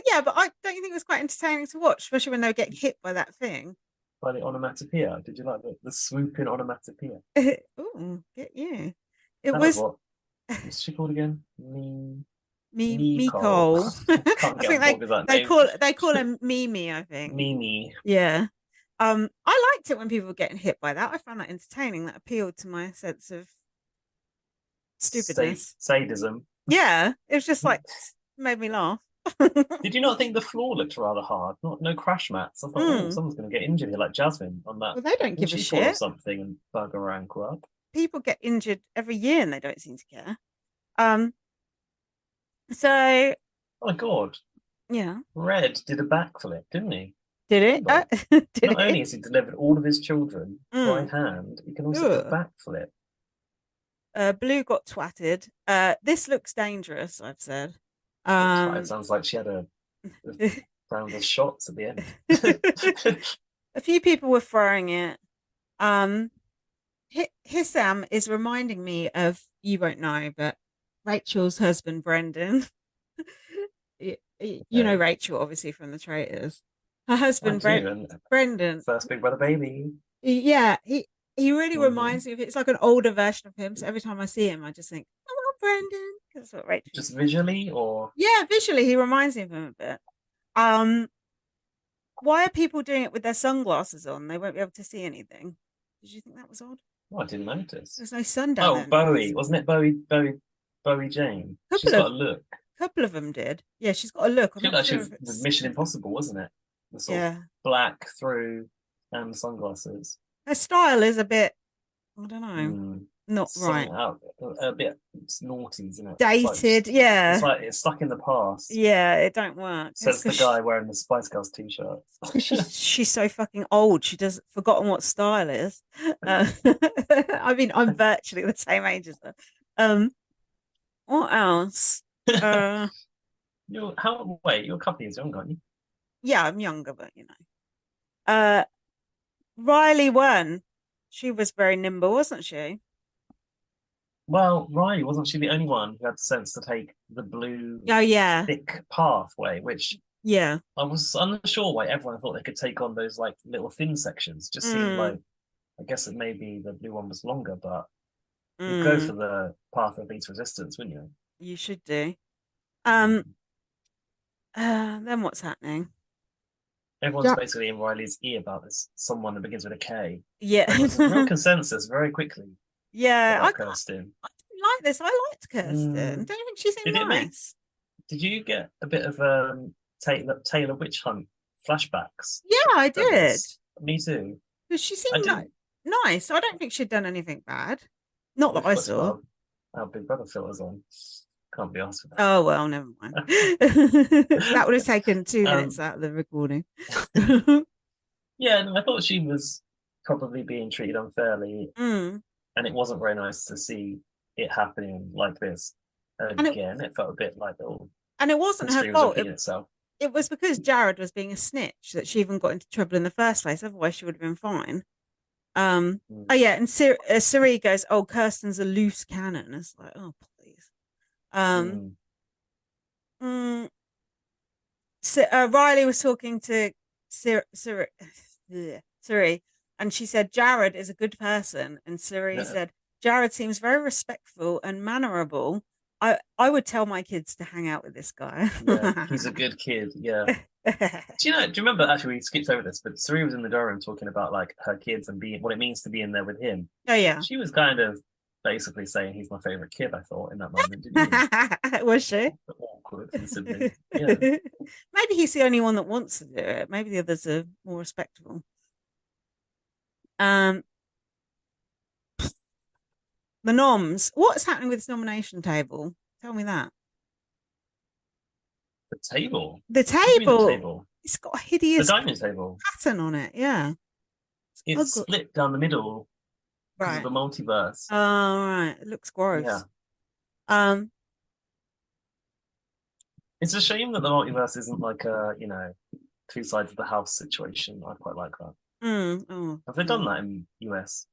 Yeah, but I don't you think it was quite entertaining to watch, especially when they were getting hit by that thing? By the onomatopoeia, did you like the swooping onomatopoeia? Oh, get you. It That was was what's she called again? me Nicole. Cole. Can't I get on think board with that they name. call him Mimi, I think. Mimi. Yeah. I liked it when people were getting hit by that. I found that entertaining. That appealed to my sense of stupidness. Sadism. Yeah, it was just like made me laugh. Did you not think the floor looked rather hard? Not no crash mats. I thought, oh, Mm. someone's going to get injured here, like Jasmine on that. Well, they don't Didn't give a she fall off shit. something and bug her ankle up? People get injured every year and they don't seem to care. Um, so Oh my god, yeah, Red did a backflip, didn't he? did it? Hold on. Did Not only it? has he delivered all of his children by Mm. hand, he can also do a Ugh. backflip. Blue got twatted. This looks dangerous, I've said. It Um, sounds like she had a round of shots at the end. A few people were throwing it. Um, Hissam is reminding me of, you won't know, but Rachel's husband, Brendan. You know Okay, Rachel, obviously, from the Traitors. Her I husband, do. And Brendan. first Big Brother baby. Yeah, he really Hmm. reminds me of, it's like an older version of him. So every time I see him, I just think, oh, Brendan. Because that's what Rachel used Just to say. visually, or Yeah, visually, he reminds me of him a bit. Um, why are people doing it with their sunglasses on? They won't be able to see anything. Did you think that was odd? oh, I didn't notice. There's no sun down Oh, there. No, Bowie, wasn't it Bowie Jane? She's couple got of a look. couple of them did. Yeah, she's got a look. I'm She not looked like she sure was if with it's Mission Impossible, wasn't it? The sort of yeah. black through and sunglasses. Her style is a bit, I don't know, Mm. not Something right. out a bit naughty, isn't it? Dated, yeah. It's stuck in the past. Yeah, it don't work. It's Says the because guy wearing the Spice Girls t-shirt. she's so fucking old. She does forgotten what style is. Uh, I mean, I'm virtually the same age as her. Um, what else? Uh, you're a couple years younger, aren't you? yeah, I'm younger, but you know. Riley won. She was very nimble, wasn't she? Well, Riley, wasn't she the only one who had the sense to take the blue Oh yeah, thick pathway, which yeah. I was unsure why everyone thought they could take on those like little thin sections. Just seemed Mm, like I guess it maybe the blue one was longer, but you'd go mm, for the path of least resistance, wouldn't you? you should do. Um, Mm. then what's happening? Everyone's Ja- basically in Riley's ear about this someone that begins with a K. yeah, Everyone's a real consensus very quickly yeah. about Kirsten. I didn't like this. I liked Kirsten. Mm. Don't you think she seemed Did it make? nice? Did you get a bit of Taylor Witch Hunt flashbacks Yeah, I at did. this? Me too. Because she I seemed like didn't. nice. I don't think she'd done anything bad. Not that We I forgot to put saw. our Big Brother filters on. Can't be asked for Oh well, never mind. that. That would have taken 2 minutes um, out of the recording. yeah, no, I thought she was probably being treated unfairly, Mm. and it wasn't very nice to see it happening like this And it again. It felt a bit like the and it wasn't her history was fault. repeating itself. It was because Jared was being a snitch that she even got into trouble in the first place. Otherwise, she would have been fine. Oh Mm. yeah, and Siri goes, "Oh, Kirsten's a loose cannon." It's like, oh please. Um, Mm. mm, so, Riley was talking to Siri, and she said Jared is a good person, and Siri Yeah, said Jared seems very respectful and mannerable. I would tell my kids to hang out with this guy. yeah, he's a good kid. Yeah. Do you know? Do you remember? Actually, we skipped over this, but Suri was in the diary room talking about like her kids and being what it means to be in there with him. Oh yeah. She was kind of basically saying he's my favorite kid. I thought in that moment, didn't you? Was she? Awkward for the sibling. Yeah. Maybe he's the only one that wants to do it. Maybe the others are more respectable. Um, the noms. What's happening with this nomination table? Tell me that. The table. The What do you mean the table. table? It's got a The hideous dining table. pattern on it. Yeah. It's It's ugly. split down the middle because of Right. the multiverse. Oh, right. It looks Yeah. gross. Um, It's a shame that the multiverse isn't like a, two sides of the house situation. I quite like that. oh, Have they done no. that in US?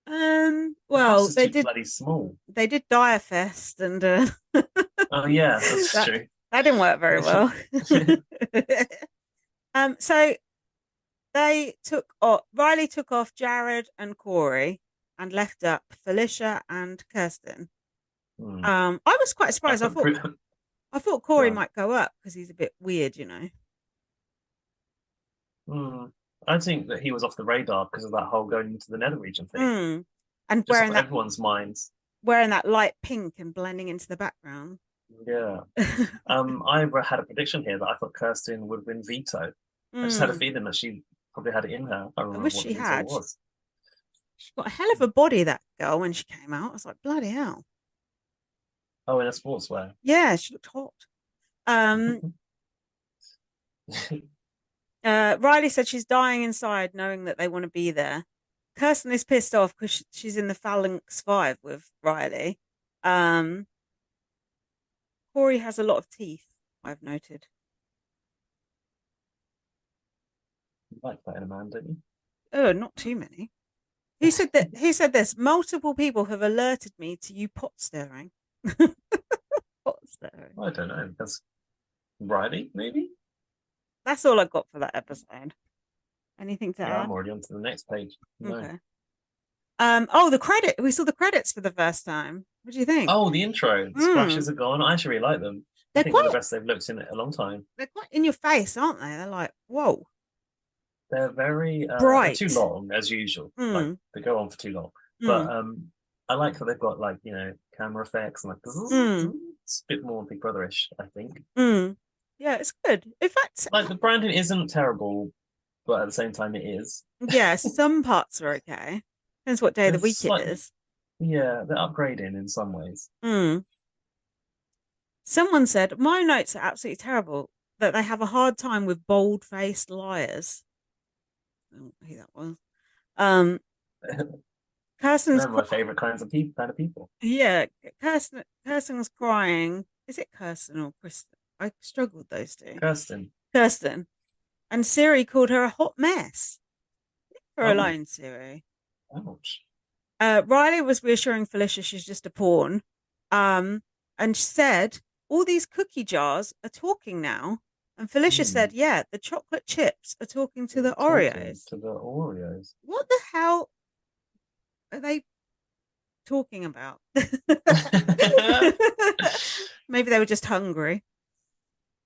The house Well, is too bloody small. they did Dire Fest and Oh yeah, that's that true. that didn't work very well. So Riley took off Jared and Corey and left up Felicia and Kirsten. Hmm. I was quite I surprised. put I thought Go Corey on. might go up because he's a bit weird, you know. Hmm. I think that he was off the radar because of that whole going into the nether region thing. Mm. And Just off everyone's minds. wearing that light pink and blending into the background. Yeah. I had a prediction here that I thought Kirsten would win veto. I just had a Mm. feeling that she probably had it in her. I don't I remember wish what the she veto had. was. She got a hell of a body, that girl, when she came out. I was like, bloody hell. Oh, in a sportswear. Yeah, she looked hot. Um, Riley said she's dying inside, knowing that they want to be there. Kirsten is pissed off because she's in the Phalanx 5 with Riley. Um, Corey has a lot of teeth, I've noted. like that in a man, don't you? Oh, not too many. He said that he said this. Multiple people have alerted me to you pot stirring. Pot stirring. I don't know. That's Riley, maybe. That's all I got for that episode. Anything to Yeah, add? I'm already on to the next page. No. Okay. Oh, the credit. We saw the credits for the first time. What do you think? Oh, the intro. The Mm. splashes are gone. I actually really like them. I They're think they're the quite best they've looked in a long time. they're quite in your face, aren't they? They're like, whoa, They're very they're too bright. long as usual. Like Mm, they go on for too long. But mm, I like that they've got like, camera effects and like mm, it's a bit more Big Brotherish, I think. mm. Yeah, it's good. In fact, Like the branding isn't terrible, but at the same time it is. yeah, some parts are okay. Depends what day of the There's week it slightly is. Yeah, they're upgrading in some ways. Mm. Someone said my notes are absolutely terrible. That they have a hard time with bold-faced liars. I don't know who that was. Um, Kirsten's They're my favorite kinds of people. yeah, Kirsten's crying. Is it Kirsten or Kristen? I struggled with those two. Kirsten. Kirsten. And Siri called her a hot mess. Leave her Oh, alone, Siri. ouch. Riley was reassuring Felicia she's just a pawn. And she said, all these cookie jars are talking now. And Felicia Hmm. said, yeah, the chocolate chips are talking to the Talking Oreos. to the Oreos. What the hell are they talking about? Maybe they were just hungry.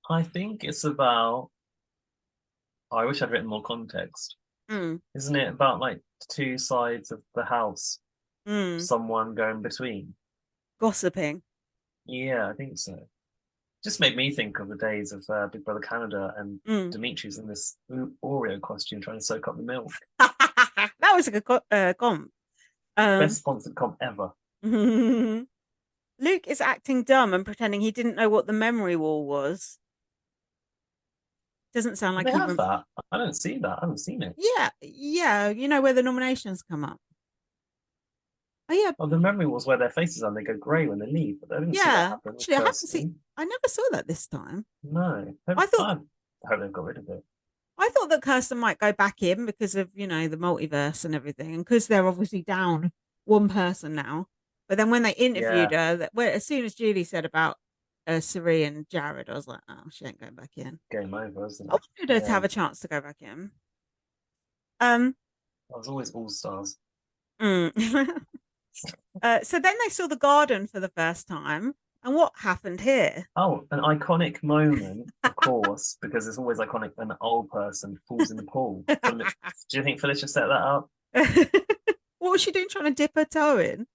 I think it's about. I wish I'd written more context. Mm, Isn't it about like two sides of the house, mm. someone going between? Gossiping. Yeah, I think so. Just made me think of the days of Big Brother Canada and Mm. Dimitri's in this Oreo costume trying to soak up the milk. That was a good comp. Best sponsored comp ever. Luke is acting dumb and pretending he didn't know what the memory wall was. Doesn't sound like They he. have that. I don't see that. I haven't seen it. Yeah, yeah. You know where the nominations come up. Oh yeah, Oh, the memory was where their faces are and they go grey when they leave, but I didn't see that yeah. happen with Actually, I haven't seen. Kirsten. I never saw that this time. No. I thought. I hope they've got rid of it. I thought that Kirsten might go back in because of the multiverse and everything, and because they're obviously down one person now. But then when they interviewed Yeah, her, as soon as Julie said about Siri and Jared, I was like, oh, she ain't going back in. game over, isn't I it? wanted her to Yeah. have a chance to go back in. Um. I was always all stars. mm. So then they saw the garden for the first time, and what happened here? Oh, an iconic moment, of course, because it's always iconic when an old person falls in the pool. Do you think Felicia set that up? What was she doing, trying to dip her toe in?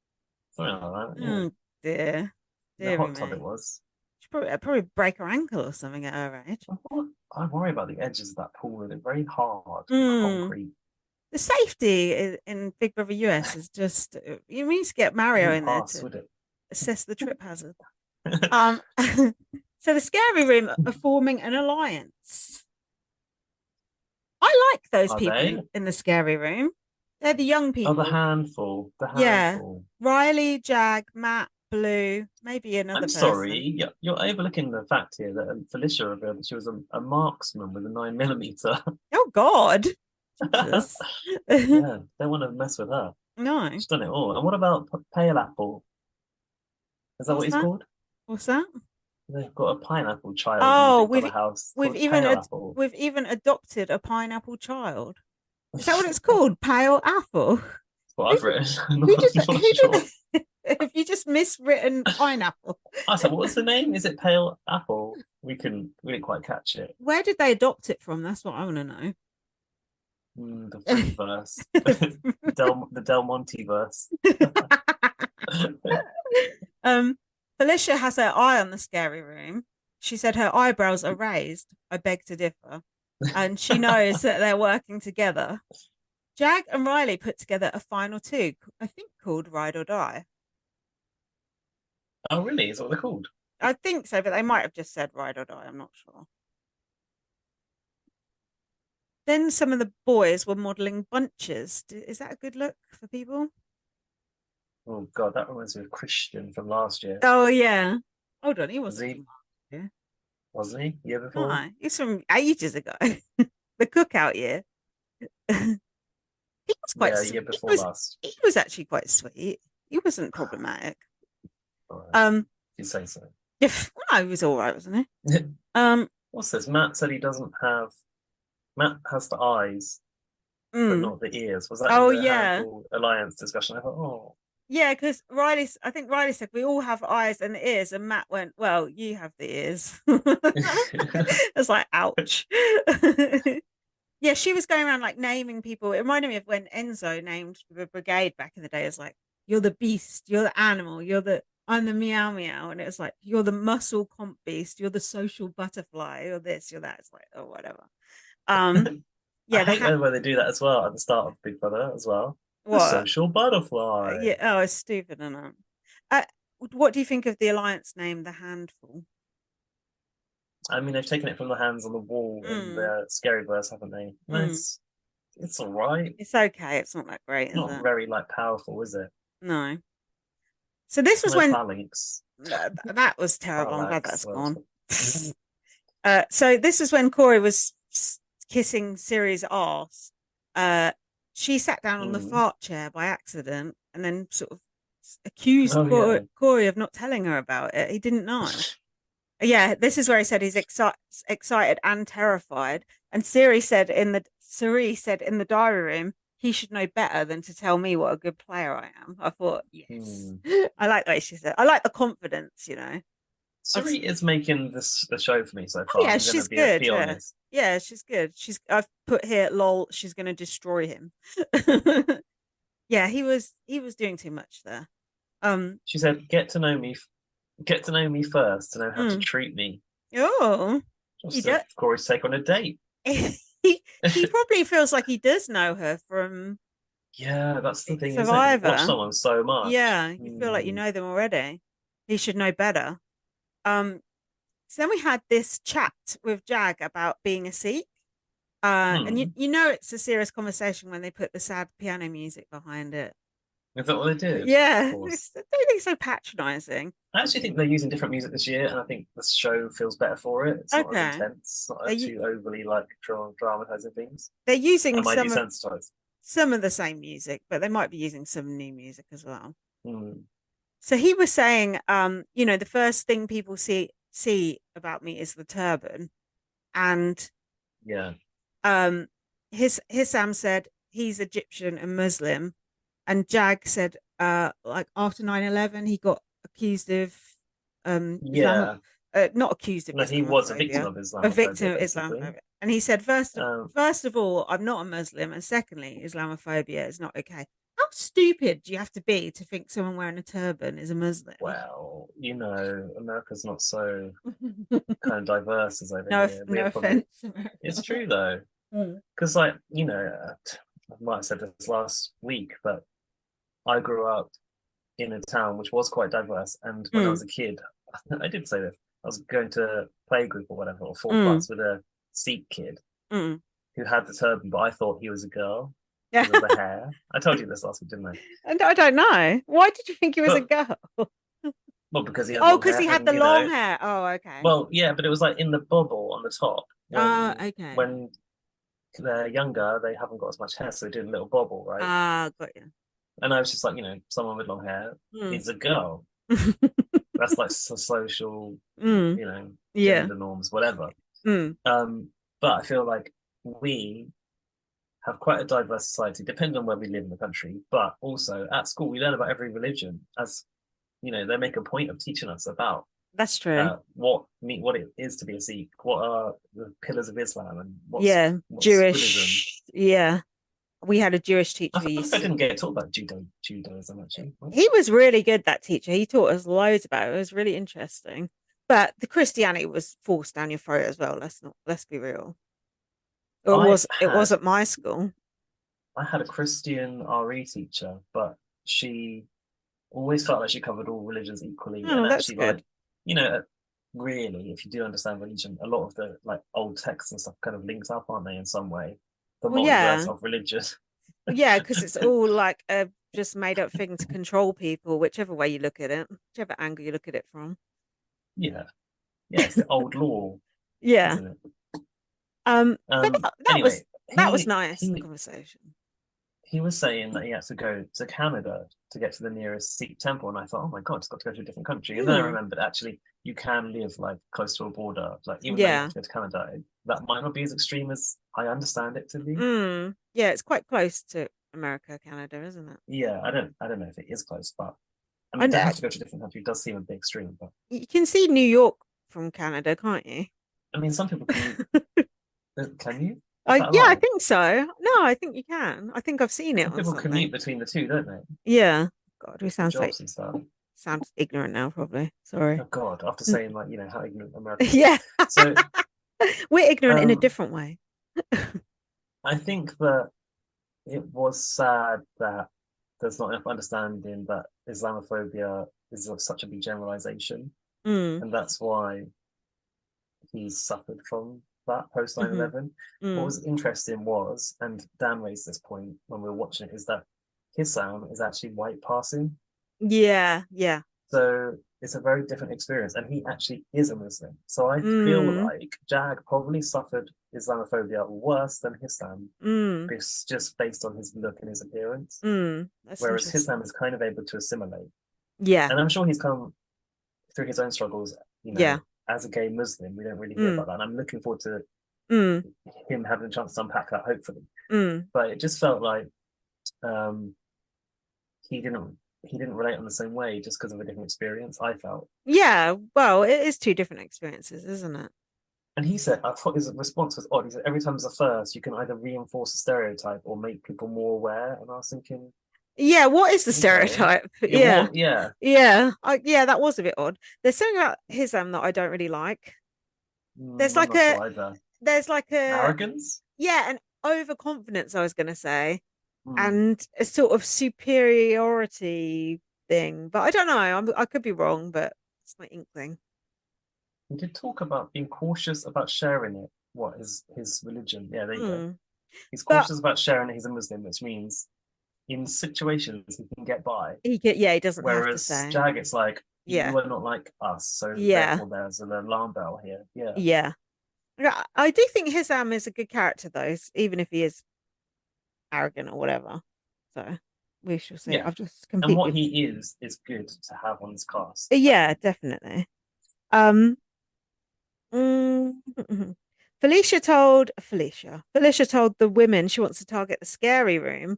Something like that. Yeah. Oh dear, The dearie hot tub it me. was. She probably break her ankle or something at her age. I worry about the edges of that pool. They're very hard, Mm. concrete. The safety in Big Brother US is just you need to get Mario Wouldn't in there pass, to would it? assess the trip hazard. So the scary room are forming an alliance. I like those Are people they? in the scary room. They're the young Oh, people. the handful. The Yeah. handful. Riley, Jag, Matt, Blue, maybe another I'm person. sorry, you're overlooking the fact here that Felicia revealed that she was a marksman with a 9mm. Oh God. Jesus. Yeah, don't want to mess with her. No. She's done it all. And what about Pale Apple? Is that what What's he's that? called? What's that? They've got a pineapple child Oh, in the Big Brother house we've called even Pale Apple. we've even adopted a pineapple child. Is that what it's called? Pale apple. That's what I've written. I'm Who did not that? Who sure. did? Have you just miswritten pineapple? I said, what was the name? Is it Pale Apple? We didn't quite catch it. Where did they adopt it from? That's what I want to know. The Fruitverse. the Del Monteverse. Felicia has her eye on the scary room. She said her eyebrows are raised. I beg to differ. And she knows that they're working together. Jag and Riley put together a final two, I think called Ride or Die. Oh, really? Is that what they're called? I think so, but they might have just said Ride or Die. I'm not sure. Then some of the boys were modeling bunches. Is that a good look for people? Oh, God, that reminds me of Christian from last year. Oh, yeah. Hold on, he wasn't. Wasn't he? Year before? No, he's from ages ago. The cookout year. He was quite Yeah, sweet. year before last. He was actually quite sweet. He wasn't problematic. All right, Um, if you say so. if well, he was all right, wasn't he? Um, What's this? Matt said he doesn't have. Matt has the eyes, but mm. not the ears. Was that in Oh the yeah. Handful Alliance discussion? I thought, oh, Yeah, because I think Riley said we all have eyes and ears, and Matt went, "Well, you have the ears." I was like, "Ouch." Yeah, she was going around like naming people. It reminded me of when Enzo named the brigade back in the day. It's like, "You're the beast, you're the animal, I'm the meow meow," and it was like, "You're the muscle comp beast, you're the social butterfly, you're this, you're that." It's like, oh, whatever. Um, I yeah, the hate hat. when they do that as well at the start of Big Brother as well. The What? social butterfly. Yeah. Oh, it's stupid, isn't it? Uh, what do you think of the alliance name, the Handful? I mean, they've taken it from the hands on the wall in Mm, the scary verse, haven't they? mm. It's all right. It's okay. It's not that great, It's is not it? very like powerful, is it? No. So this was No when phalanx. that was terrible. I'm glad Phalanx. that's gone. So this is when Corey was kissing Siri's arse. Uh, she sat down on the Mm. fart chair by accident and then sort of accused Oh yeah. Corey of not telling her about it. He didn't know. Yeah, this is where he said he's excited and terrified. And Siri said in the diary room, he should know better than to tell me what a good player I am. I thought, yes. Hmm. I like the way she said. I like the confidence, you know. I've Suri is making the show for me so Oh far. yeah, I'm gonna she's good. be Yeah. honest. Yeah, she's good. I've put here, lol, she's gonna destroy him. Yeah, he was doing too much there. Um She said, get to know me first to know how to mm. treat me." Oh, he Just does. Corey's take on a date. He probably feels like he does know her from Yeah, that's the thing, isn't it? You watch Survivor. someone so much. Yeah, you feel like you know them already. He should know better. Um, so then we had this chat with Jag about being a Sikh. And Hmm. you know it's a serious conversation when they put the sad piano music behind it. Is that what they did? Of Yeah, course. don't think so patronizing. I actually think they're using different music this year, and I think the show feels better for it. It's not as Okay, intense. It's not they too overly like dramatizing things. they're using Am I desensitized? some of the same music, but they might be using some new music as well. Hmm. So he was saying, the first thing people see about me is the turban, and Yeah. um, his Sam said he's Egyptian and Muslim, and Jag said, like after 9/11, he got accused of Islam, Yeah. not accused of No, he was a victim Islamophobia, of a victim Islamophobia, of basically. Islamophobia. And he said, Um, first of all, I'm not a Muslim, and secondly, Islamophobia is not okay. How stupid do you have to be to think someone wearing a turban is a Muslim? well, America's not so kind of diverse as over No, here. We no have probably. offense, It's America. true though, Mm. because I might have said this last week, but I grew up in a town which was quite diverse, and when I Mm, was a kid, I did say this. I was going to playgroup or whatever, or four mm, plus with a Sikh kid mm. who had the turban, but I thought he was a girl because of the hair. I told you this last week, didn't I? And I don't know. Why did you think he was a But girl? well, because he had Oh, long because hair, he had and the long hair. Oh, okay. well, yeah, but it was like in the bubble on the top. Okay. When they're younger, they haven't got as much hair, so they do a little bobble, right? Got you. And I was just like, someone with long hair Mm. is a girl. That's like social, Mm. Yeah. gender norms, whatever. Mm. Um, but I feel like we have quite a diverse society, depending on where we live in the country. But also at school, we learn about every religion. As they make a point of teaching us about That's true. what it is to be a Sikh, what are the pillars of Islam, and Yeah. what's Buddhism. Jewish. Yeah. We had a Jewish I teacher feel who like I used didn't get taught about Judaism actually. he was really good, that teacher. He taught us loads about it. It was really interesting. But the Christianity was forced down your throat as well. Let's be real. I It had was at my school. I had a Christian RE teacher, but she always felt like she covered all religions equally, and Oh, that's actually, good. like, you know, really, if you do understand religion, a lot of the like old texts and stuff kind of links up, aren't they, in some way? The Well, multiverse yeah. of religion. Yeah, because it's all like a just made up thing to control people, whichever way you look at it, whichever angle you look at it from. Yeah, yeah, it's the old law, Yeah. isn't it? But that was Anyway, That was he nice he conversation. he was saying that he had to go to Canada to get to the nearest Sikh temple, and I thought, oh my god, he's got to go to a different country. And then I Hmm. remembered actually you can live like close to a border, like even though you have Yeah. to go to Canada, that might not be as extreme as I understand it to be. Mm. Yeah, it's quite close to America, Canada, isn't it? Yeah, I don't know if it is close, but I mean And to have to go to a different country does seem a bit extreme. But you can see New York from Canada, can't you? I mean, some people commute. Can you? Is that Yeah, I allowed? think so. No, I think you can. I think I've seen it Some on people something. commute between the two, don't they? Yeah. God, we For sound so jobs and stuff. sound ignorant now, probably. Sorry. Oh God, after N- saying like how ignorant Americans are. Yeah. So We're ignorant in a um, different way. I think that it was sad that there's not enough understanding that Islamophobia is such a big generalization, Mm. and that's why he's suffered from that post nine Hmm. 11. What Mm. was interesting was, and Dan raised this point when we were watching it, is that his sound is actually white passing. Yeah, yeah. So it's a very different experience. And he actually is a Muslim. So I feel Mm. like Jag probably suffered Islamophobia worse than Hisam, Mm. just based on his look and his appearance. Mm. That's Whereas Hisam interesting. is kind of able to assimilate. Yeah, And I'm sure he's come through his own struggles, yeah. as a gay Muslim. We don't really hear Mm. about that. And I'm looking forward to Mm. him having a chance to unpack that, hopefully. Mm. But it just felt like um, he didn't he didn't relate on the same way just because of a different experience, I felt. Yeah, well, it is two different experiences, isn't it? And he said, I thought his response was odd. He said, every time there's a first, you can either reinforce a stereotype or make people more aware. And I was thinking, Yeah, what is the okay, stereotype? yeah, Yeah. what? Yeah, Yeah. Yeah, that was a bit odd. There's something about his that I don't really like. There's I'm like not a sure either. there's like a Arrogance? yeah, an overconfidence, I was gonna say, Mm. and a sort of superiority thing. But I don't know. I could be wrong, but it's my inkling. He did talk about being cautious about sharing it. What is his religion? Yeah, there you go. Mm. He's But cautious about sharing it. He's a Muslim, which means in situations he can get by. he doesn't have to Whereas say. Jag, it's like, Yeah. you are not like us. So Yeah. therefore, there's an alarm bell here. Yeah. Yeah. Yeah, I do think Hisam is a good character though, even if he is arrogant or whatever. So we shall see. Yeah. I've just And what completely he is good to have on this cast, I yeah, think. definitely. Um mm, Felicia told the women she wants to target the scary room.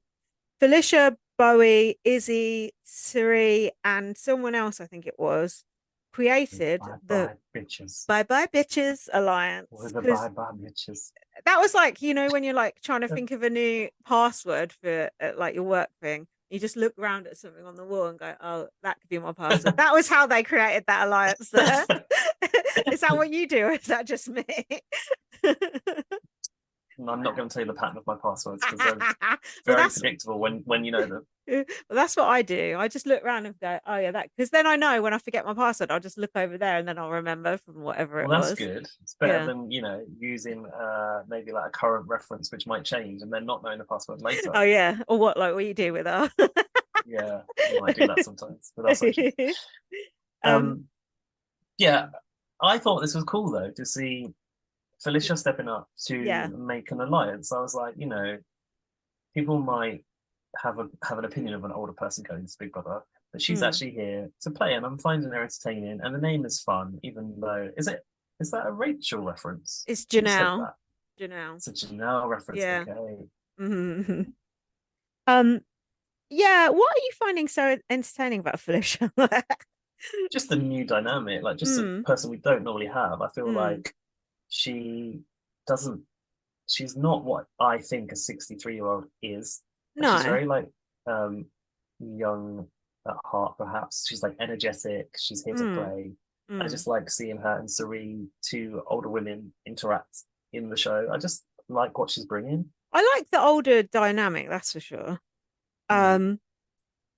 Felicia, Bowie, Izzy, Siri, and someone else, I think it was, created Bye the bye, bitches. Bye Bye Bitches We're Alliance the because bye bye, bitches. that was like, when you're like trying to think of a new password for like your work thing. You just look around at something on the wall and go, "Oh, that could be my password." That was how they created that alliance. There, is that what you do, or is that just me? I'm not going to tell you the pattern of my passwords because they're Well, very predictable when you know them. well, that's what I do. I just look around and go, "Oh yeah, that," because then I know when I forget my password, I'll just look over there and then I'll remember from whatever it Well, that's was. good. It's better Yeah. than using maybe like a current reference which might change and then not knowing the password later. Oh yeah. Or what you do with her. Yeah, you might do that sometimes, but that's okay. um. Um, yeah, I thought this was cool though to see Felicia stepping up to Yeah. make an alliance. I was like, people might have an opinion of an older person going to Big Brother, but she's Mm. actually here to play, and I'm finding her entertaining. And the name is fun, even though is that a Rachel reference? It's Who said Janelle. that? Janelle. It's a Janelle reference. Yeah. Okay. Hmm. Um. Yeah. What are you finding so entertaining about Felicia? Just a new dynamic, like just a Mm. person we don't normally have. I feel Mm. like she doesn't she's not what I think a 63-year-old is. Like she's No. very like um young at heart, perhaps. She's like energetic, she's here to Mm. play. I Mm. just like seeing her and Sari, two older women, interact in the show. I just like what she's bringing. I like the older dynamic, that's for sure. Mm. Um.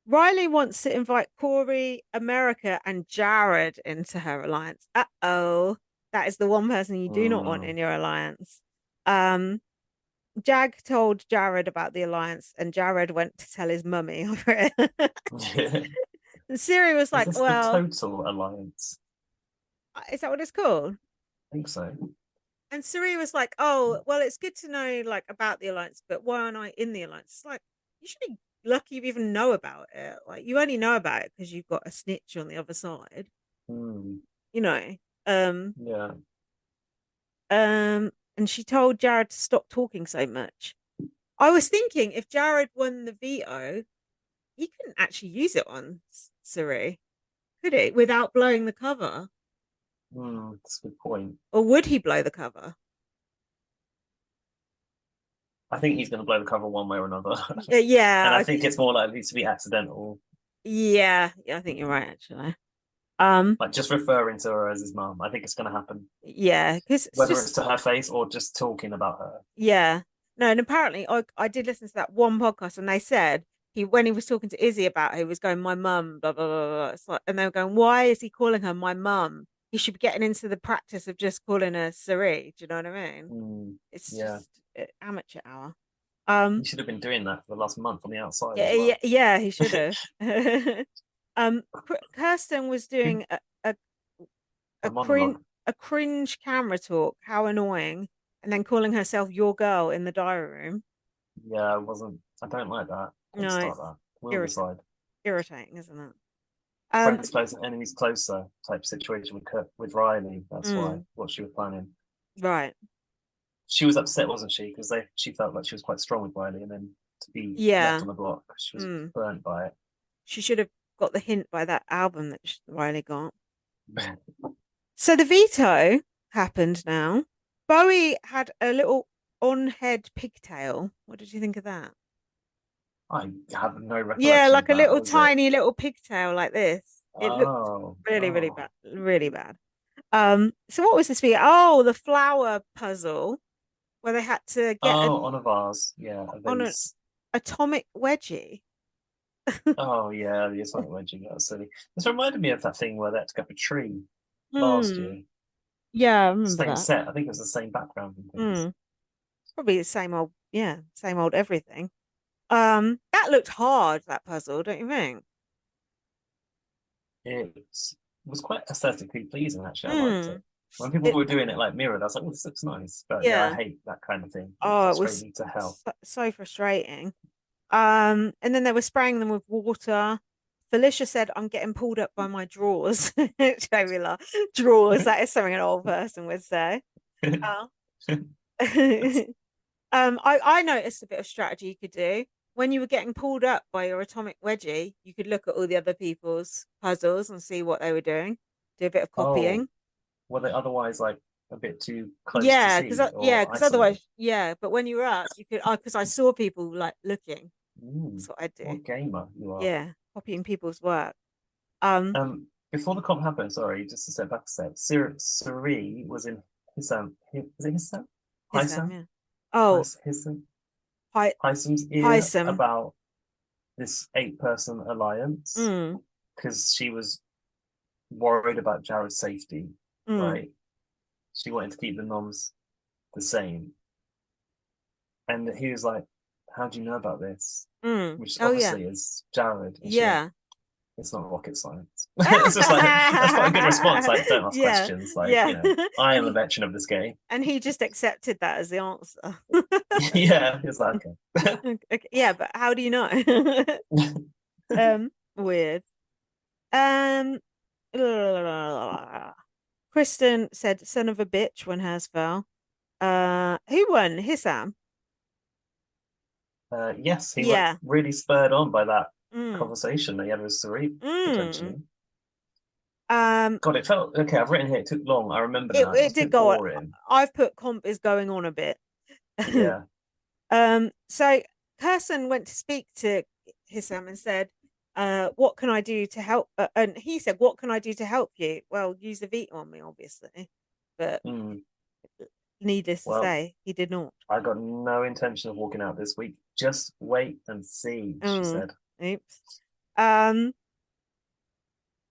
Riley wants to invite Corey, America, and Jared into her alliance. Uh-oh. That is the one person you do not want Mm. in your alliance. Um, Jag told Jared about the alliance, and Jared went to tell his mummy over it. And Siri was Is like, this the "Well, total alliance? is that what it's called?" I think so. And Suri was like, "Oh, well, it's good to know like about the alliance, but why aren't I in the alliance?" It's like you should be lucky you even know about it. Like you only know about it because you've got a snitch on the other side, Hmm. you know. Um, Yeah. and she told Jared to stop talking so much. I was thinking if Jared won the veto, he couldn't actually use it on Suri, could he, without blowing the cover? That's a good point. Or would he blow the cover? I think he's going to blow the cover one way or another. And Yeah, I think it's more likely to be accidental, yeah, I think you're right, actually. Um, like just referring to her as his mum. I think it's going to happen, yeah, because it's whether it's just to her face or just talking about her. yeah. No, and apparently I did listen to that one podcast and they said he when he was talking to Izzy about her, he was going, my mum, blah blah blah blah. It's like, and they were going, why is he calling her my mum? He should be getting into the practice of just calling her Siri. Do you know what I mean? It's Yeah, just amateur hour. he Um, should have been doing that for the last month on the outside yeah, as yeah, well. yeah, he should have. Kirsten was doing A a cringe monologue. a cringe camera talk. How annoying! And then calling herself your girl in the diary room. Yeah, I wasn't. I don't like that. Don't No, start it's that. We'll irritating, decide. irritating, isn't it? Um, Friends close, enemies closer type situation with Riley. That's why mm, what she was planning. right. She was upset, wasn't she? Because she felt like she was quite strong with Riley, and then to be left Yeah. on the block, she was Mm. burnt by it. She should have got the hint by that album that Riley got. So the veto happened now. Bowie had a little on-head pigtail. What did you think of that? I have no Yeah, recollection of like a that. little Was it? tiny little pigtail like this. It looked Oh, really, really oh, bad. Really bad. So what was this video? Oh, the flower puzzle where they had to get oh, an on a vase. Yeah, a on an vase. atomic wedgie. Oh, yeah, the atomic wedging. That was silly. This reminded me of that thing where they had to go up a tree last Hmm. year. Yeah, I remember Same that. set. I think it was the same background and things. Hmm. Probably the same old, yeah, same old everything. That looked hard, that puzzle, don't you think? It was quite aesthetically pleasing, actually. I liked Hmm. it. When people It, were doing it like mirrored, I was like, oh, this looks nice. But yeah, I yeah. hate that kind of thing. It Oh, it frustrates was me to hell. so frustrating. And then they were spraying them with water. Felicia said, I'm getting pulled up by my drawers. Jamie laugh. Drawers, that is something an old person would say. Oh. I noticed a bit of strategy you could do. When you were getting pulled up by your atomic wedgie, you could look at all the other people's puzzles and see what they were doing. Do a bit of Oh, copying. were they otherwise like a bit too close to Yeah, see yeah, or because isolated? otherwise, yeah. But when you were up, you could, because I saw people like looking. Mm, That's what I do. what gamer you are. Yeah, copying people's work. Um, Before the comp happened, sorry, just to step back a step. Siri was in Hissam. Is it Hissam? Hisam? Yeah. Oh, Hissam? hi, Hisam's ear Hisam. about this eight-person alliance Mm, because she was worried about Jared's safety, mm, right? She wanted to keep the noms the same. And he was like, how do you know about this? mm. Which Oh yeah, obviously is Jared. And she went, yeah. it's not rocket science. It's just like, that's quite a good response. Like, don't ask Yeah, questions. Like, yeah. I And am a veteran of this game. he just accepted that as the answer. Yeah, it's like, okay. Okay, yeah, but how do you know? Weird. Um, Kristen said, "Son of a bitch" when hers fell. Who won? Hissam. Yes, he was Yeah. really spurred on by that Mm. conversation that he had with Sari, Mm. potentially. Um, God, it felt okay. I've written here, it took long. I remember now. It it was a did bit go on. boring. I've put comp is going on a bit. Yeah. So Kirsten went to speak to Hissam and said, what can I do to help? And he said, what can I do to help you? Well, use the veto on me, obviously. But Mm. needless to Well, say, he did not. I got no intention of walking out this week. Just wait and see, she Mm, said. oops. Um,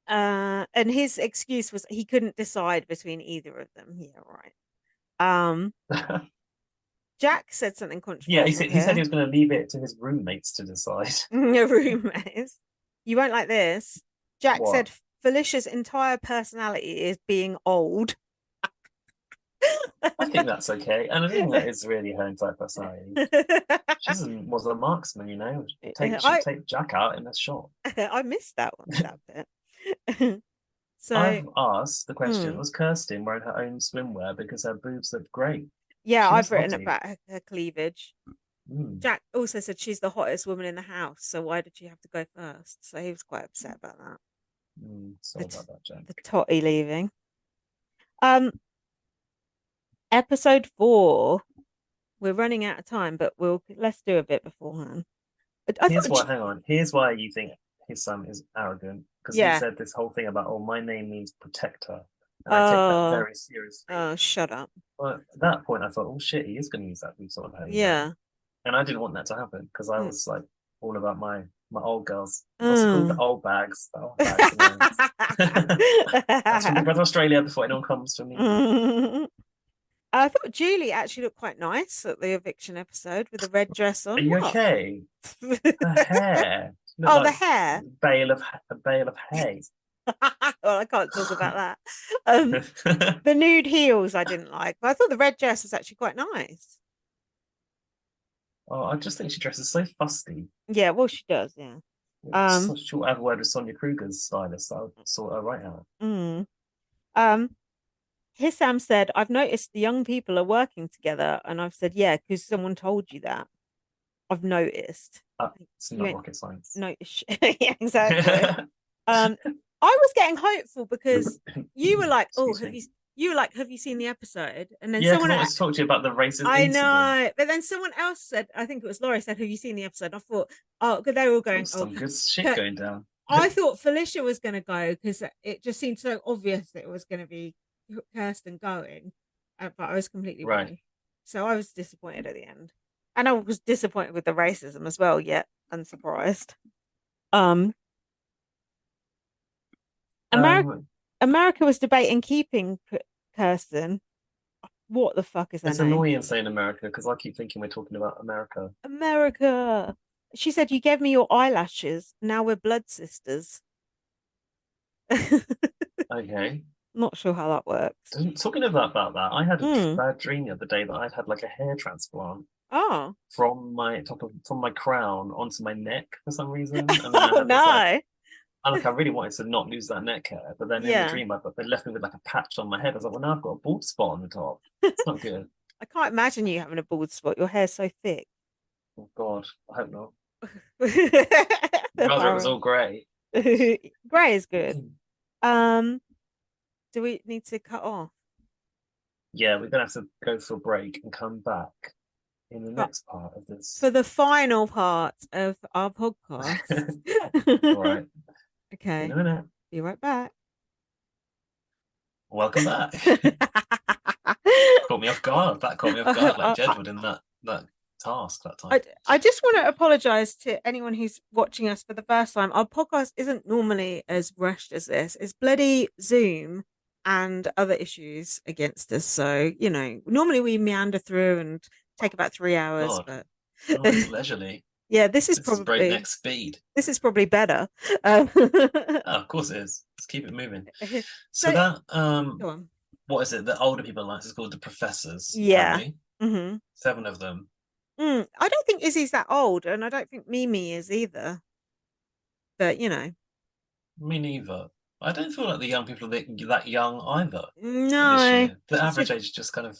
and his excuse was he couldn't decide between either of them. Yeah, right. Um, Jack said something Yeah, controversial he said he here. was going to leave it to his roommates to decide. Roommates. You won't like this. Jack What? said Felicia's entire personality is being old. I think that's okay, and I think that is really her entire personality. She was a marksman, you know. She'd I take Jack out in a shot. I missed that bit. So, I've asked the question: mm, was Kirsten wearing her own swimwear because her boobs looked great? yeah, She I've was written hottie. about her cleavage. Mm, Jack also said she's the hottest woman in the house, so why did she have to go first? So he was quite upset about that. sorry The t- about that, Jack. the totty leaving. Um, episode 4. We're running out of time, but let's do a bit beforehand. I Here's thought, why. Hang on. Here's why you think his son is arrogant because he yeah. said this whole thing about, "Oh, my name means protector," and I take that Oh, very seriously. oh, shut up. But at that point, I thought, "Oh shit, he is going to use that sort of her, you know." Yeah. And I didn't want that to happen because I Mm. was like all about my old girls. What's it called? The Mm. old bags. The old bags. You know. That's from Big Brother Australia before anyone comes for me. Mm. I thought Julie actually looked quite nice at the eviction episode with the red dress Are on. you What? okay? Her hair looked Oh, the like hair. a bale of hay. Well, I can't talk about that. The nude heels I didn't like, but I thought the red dress was actually quite nice. Oh, I just think she dresses so fusty. Yeah, well, she does. Yeah. Um. She'll have a word with Sonia Kruger's stylist. I'll sort her right out. Mm. Um. His Sam said, "I've noticed the young people are working together," and I've said, "Yeah, because someone told you that. I've noticed. It's You not ain't rocket science. noticed." Yeah, exactly. Um, I was getting hopeful because you were like, "Oh, Excuse me. have you seen the episode?" And then Yeah, because someone, I wanted to talk to you about the racist I incident. know, but then someone else said, I think it was Laurie said, "Have you seen the episode?" I thought, oh, because they were all Oh, going, "Oh." some good shit going down. I thought Felicia was going to go because it just seemed so obvious that it was going to be Kirsten going, but I was completely Right. wrong. So I was disappointed at the end, and I was disappointed with the racism as well. Yet unsurprised. Um, America Um, America was debating keeping Kirsten. What the fuck is her it's name? annoying saying America because I keep thinking we're talking about America. America. She said, "You gave me your eyelashes. Now we're blood sisters." Okay. Not sure how that works. Talking about that, I had a Mm. bad dream the other day that I'd had like a hair transplant Oh. from my crown onto my neck for some reason, and then I Oh had this like no. I really wanted to not lose that neck hair, but then in the Yeah. dream, they left me with like a patch on my head. I was like, well, now I've got a bald spot on the top. It's not good. I can't imagine you having a bald spot. Your hair's so thick. Oh God, I hope not. Rather, it was Apparently. all grey. Grey is good. Um, do we need to cut off? Yeah, we're gonna have to go for a break and come back in the But next part of this. for the final part of our podcast. All right. See you in Okay, a minute. be right back. Welcome back. Caught me off guard. That caught me off guard, like I, Jed would in that task that time. I just want to apologize to anyone who's watching us for the first time. Our podcast isn't normally as rushed as this. It's bloody Zoom and other issues against us. So, normally we meander through and take about 3 hours, God, but God, it's leisurely. yeah, This is breakneck speed. this is probably better. Um, Oh, of course it is. Let's keep it moving. So so that go on. what is it? The older people like is called the professors. Yeah. Apparently, Hmm. 7 of them. I don't think Izzy's that old, and I don't think Mimi is either. But Me neither. I don't feel like the young people are that young either this no, year. The it's average just age is just kind of a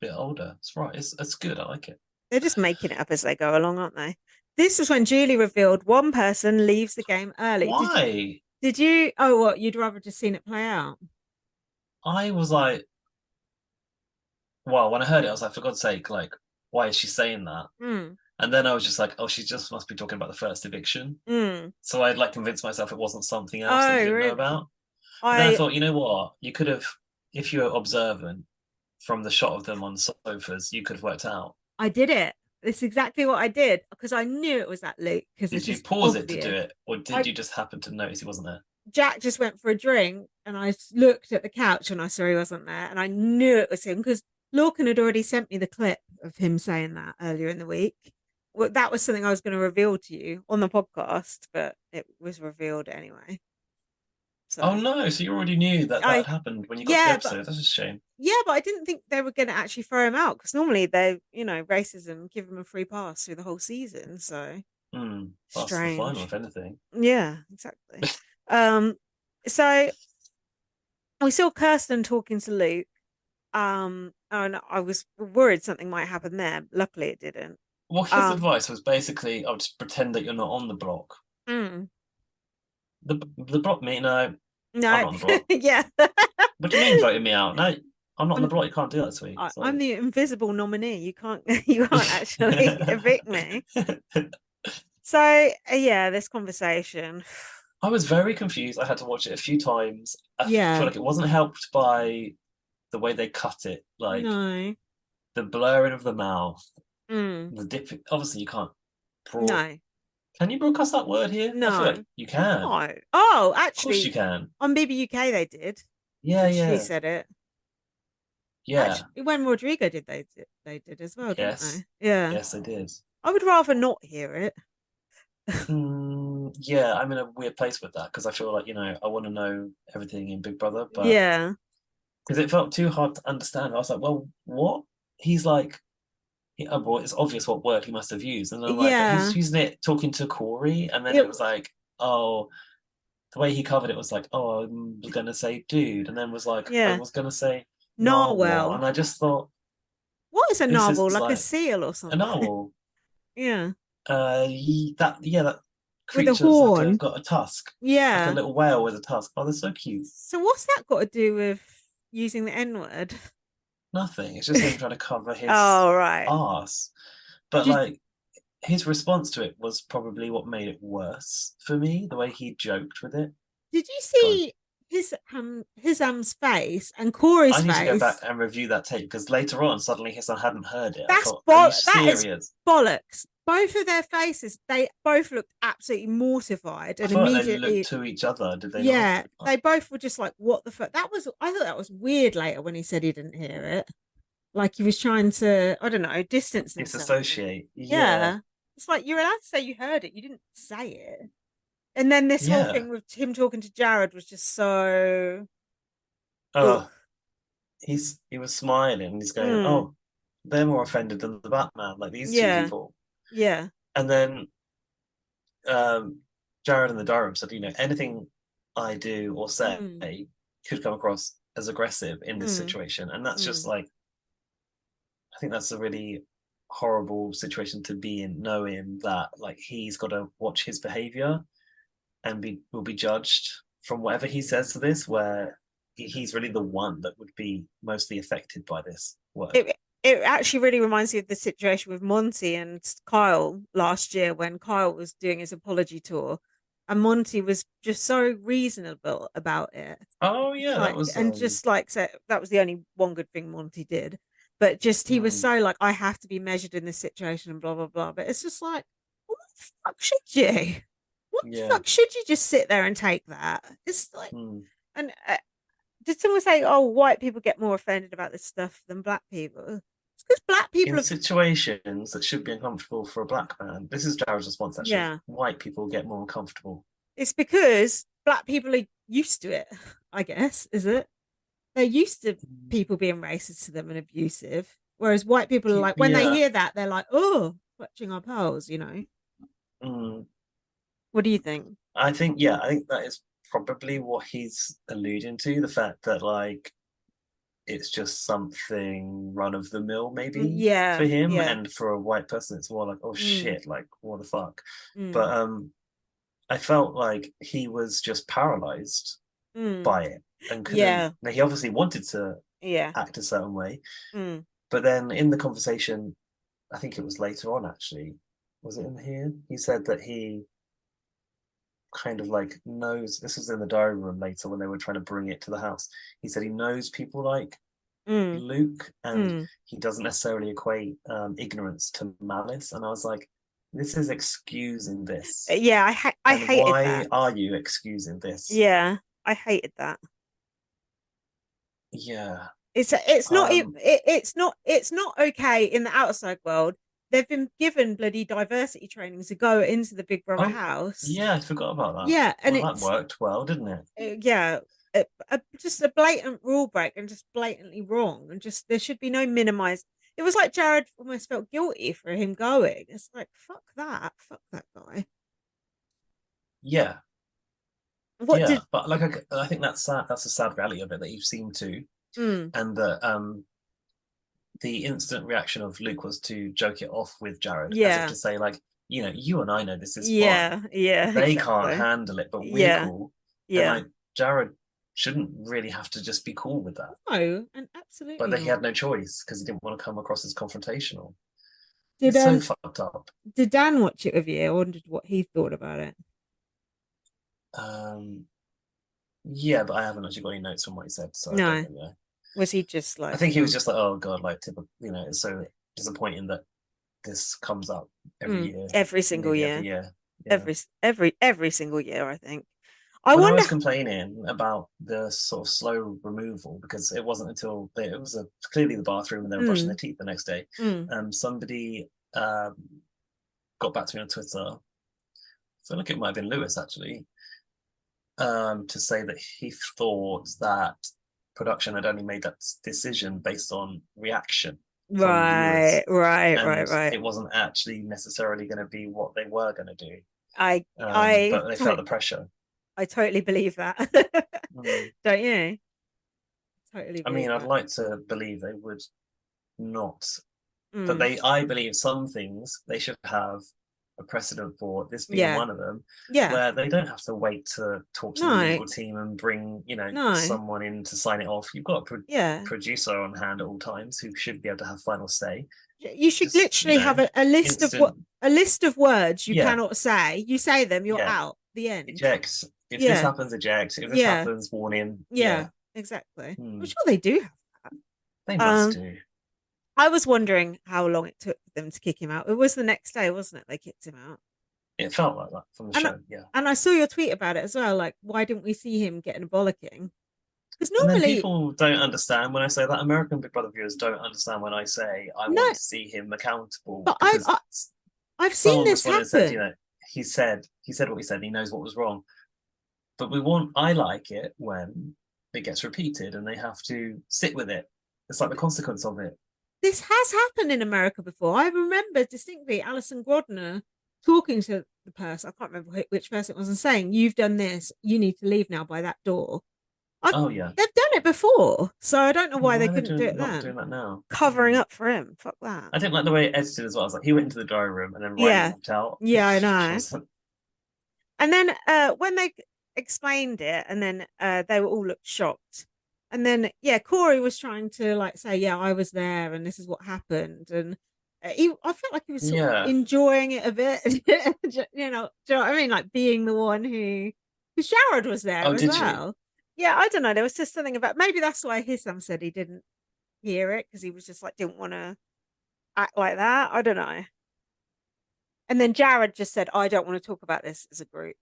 bit older. It's right. It's good. I like it. they're just making it up as they go along, aren't they? This is when Julie revealed one person leaves the game early. Why? Did you? Oh, what? You'd rather just seen it play out? I was like, well, when I heard it, I was like, for God's sake, like, why is she saying that? Mm, And then I was just like, oh, she just must be talking about the first eviction. mm. So I'd like convinced myself it wasn't something else that we Oh, didn't know really? about. But then I I thought, you know what? You could have, if you were observant from the shot of them on the sofas, you could have worked out. I did it. It's exactly what I did because I knew it was that Luke because it's Did you just pause it to do obvious. it, or did I you just happen to notice he wasn't there? Jack just went for a drink and I looked at the couch and I saw he wasn't there and I knew it was him because Lorcan had already sent me the clip of him saying that earlier in the week. Well, that was something I was going to reveal to you on the podcast, but it was revealed anyway. Oh So no! So you already knew that that I, had happened when you got to the yeah, but episode. That's a shame. yeah, but I didn't think they were going to actually throw him out because normally they, racism give him a free pass through the whole season. So Past the final, strange. if anything. Yeah, exactly. Um, so we saw Kirsten talking to Luke. And I was worried something might happen there. Luckily, it didn't. Well, his Um, advice was basically, "I'll just pretend that you're not on the block." mm, The block me? No, I'm no, not on the block. yeah, What do you mean voting me out? No, I'm not on the I'm block. You can't do that this week. I'm So the invisible nominee. You can't you can't actually evict me. So yeah, this conversation. I was very confused. I had to watch it a few times. I feel Yeah, like it wasn't helped by the way they cut it, like no, the blurring of the mouth, mm, the dip. Obviously, you can't broad. no, Can you broadcast that word here? I feel like no, you can. no. Oh, Of course, you actually, can. on BB UK they did. Yeah, She yeah, said it. yeah. Actually, when Rodrigo did, they did as well, didn't Yes, they? Yeah. yes, they did. I would rather not hear it. Yeah, I'm in a weird place with that because I feel like I want to know everything in Big Brother, but Yeah. because it felt too hard to understand. I was like, well, what? He's like, well, it's obvious what word he must have used. And I'm like, but Yeah. he's using it talking to Corey. And then It, it was like, oh, the way he covered it was like, oh, I'm going to say dude. And then was like, I yeah. was going to say narwhal. Narwhal. And I just thought, What is a this narwhal? is Like a like seal or a something? narwhal. Yeah. That With a creature that's like horn. got a tusk, like a Yeah. little whale with a tusk. Oh, they're so cute. So what's that got to do with using the N word? Nothing. It's just him trying to cover his Oh, right. arse. But Did like his response to it was probably what made it worse for me, the way he joked with it. did you God, see his face and Corey's I need to go back face? and review that tape because later on, suddenly his son hadn't heard it. I That's thought, are you that is serious? bollocks. Both of their faces, they both looked absolutely mortified I and thought they looked immediately, to each other, did they not? yeah, they both were just like, what the fuck? I thought that was weird later when he said he didn't hear it. Like he was trying to, I don't know, distance himself from it. Disassociate. Yeah. Yeah. It's like you're allowed to say you heard it. You didn't say it. And then this whole Yeah. thing with him talking to Jared was just so, ugh. Uh, he was smiling and he's going, Mm, oh, they're more offended than the Batman, like these two yeah. people. Yeah. And then um, Jared and the Durham said, anything I do or say Mm, could come across as aggressive in this mm, situation. And that's just mm. like, I think that's a really horrible situation to be in, knowing that like he's got to watch his behavior and will be judged from whatever he says to this, where he's really the one that would be mostly affected by this word. It actually really reminds me of the situation with Monty and Kyle last year when Kyle was doing his apology tour and Monty was just so reasonable about it. Oh It's yeah, that like was and just like so that was the only one good thing Monty did. But just he was mm, so like, I have to be measured in this situation and blah blah blah. But it's just like, what the fuck should you? What the yeah. fuck should you just sit there and take that? It's like, Mm. and did someone say, oh, white people get more offended about this stuff than black people? It's because black people In have, situations that should be uncomfortable for a black man, this is Jared's response actually. yeah, White people get more uncomfortable. it's because black people are used to it, I guess, is it? They're used to people being racist to them and abusive. Whereas white people are like, when they Yeah. hear that, they're like, oh, clutching our pearls. Mm. What do you think? I think that is probably what he's alluding to, the fact that like it's just something run of the mill maybe for Yeah, him, yeah. and for a white person it's more like, oh Mm, shit, like what the fuck. mm, But I felt like he was just paralyzed mm. by it and couldn't. Yeah, Now, he obviously wanted to yeah. act a certain way, Mm, but then in the conversation, I think it was later on actually, was it in here? He said that he kind of like knows, this was in the diary room later when they were trying to bring it to the house. He said he knows people like mm, Luke and mm. he doesn't necessarily equate ignorance to malice. And I was like, this is excusing this. Yeah, I And hated why that. are you excusing this? Yeah, I hated that. Yeah. It's not Um, it's not okay in the outside world they've been given bloody diversity training to go into the Big Brother Oh, house. yeah, I forgot about that. Yeah, and Well, that it's worked well, didn't it? yeah, just a blatant rule break and just blatantly wrong, and just there should be no minimize. It was like Jared almost felt guilty for him going. It's like fuck that guy. Yeah, What yeah. did? But like, I think that's sad. That's a sad reality of it that you've seen too, Mm, and that the instant reaction of Luke was to joke it off with Jared, as if yeah, to say, like, you and I know this is fine. yeah, They can't exactly. handle it, but we're Yeah, cool. And yeah. like Jared shouldn't really have to just be cool with that. No, and But absolutely he had not. no choice because he didn't want to come across as confrontational. Did It's so fucked up. did Dan watch it with you? I wondered what he thought about it. Um, yeah, but I haven't actually got any notes from what he said, so I don't No, really know. was he just I like, think he was oh, just like, oh god, like typical, it's so disappointing that this comes up every year, every single nearly every year, year. Yeah. every single year? I think. I When I wonder. was complaining about the sort of slow removal, because it wasn't until it was clearly the bathroom and they were brushing their Mm, teeth the next day, mm, somebody got back to me on Twitter. I feel like it might have been Lewis actually, to say that he thought that production had only made that decision based on reaction from right, viewers, right, right, and right. it wasn't actually necessarily going to be what they were going to do. I But I they felt to- the pressure. I totally believe that. Mm. Don't you? Totally I believe mean, I'd that. like to believe they would not, but Mm, I believe some things they should have a precedent for, this being yeah, one of them, yeah. where they don't have to wait to talk to the No, legal team and bring, no. someone in to sign it off. You've got a Yeah. producer on hand at all times who should be able to have final say. You should Just, literally have a list of what instant, a list of words you yeah, cannot say. You say them, you're yeah, out. The end. eject. If this Yeah, happens, eject. If this yeah, happens, warning. yeah. Yeah. Exactly. I'm Hmm. sure they do have that. They must Um, do. I was wondering how long it took them to kick him out. It was the next day, wasn't it? They kicked him out. It felt like that from the And show. Yeah. and I saw your tweet about it as well. Like, why didn't we see him getting a bollocking? Because And then normally, people don't understand when I say that. American Big Brother viewers don't understand when I say I no. want to see him accountable, But because I've seen someone this responded and said, happen. he said what he said. He knows what was wrong. But I like it when it gets repeated and they have to sit with it. It's like the consequence of it. This has happened in America before. I remember distinctly Alison Grodner talking to the person, I can't remember which person it was, and saying, "You've done this. You need to leave now by that door." I, Oh yeah. they've done it before, so I don't know why they Why are they couldn't do it not doing then. that now? Covering up for him. Fuck that. I didn't like the way it edited as well. I was like, he went into the drawing room and then Riley Yeah. walked out. Yeah, I I know. was like, And then when they explained it, and then they were all looked shocked. And then yeah, Corey was trying to like say, yeah, I was there, and this is what happened. And I felt like he was sort of yeah. enjoying it a bit. Do you know what I mean? Like being the one who, because Jared was there Oh, as did you? well. Yeah, I don't know. There was just something about, maybe that's why his son said he didn't hear it, because he was just like didn't want to act like that. I don't know. And then Jared just said, I don't want to talk about this as a group.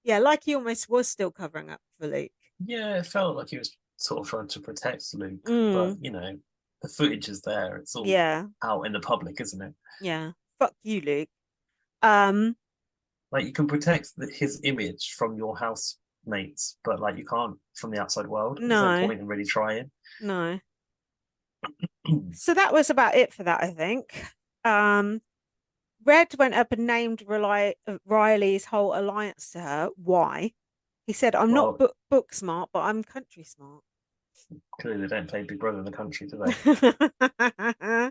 Yeah, like he almost was still covering up for Luke. Yeah, it felt like he was sort of trying to protect Luke, but Mm, the footage is there. It's all yeah, out in the public, isn't it? yeah. Fuck you, Luke. Um, Like you can protect his image from your housemates, but like you can't from the outside world. There's no no, point in really trying. no. So that was about it for that, I think. Um, Red went up and named Riley's whole alliance to her. Why? He said, I'm not Well, book smart, but I'm country smart. clearly they don't play Big Brother in the country, do they?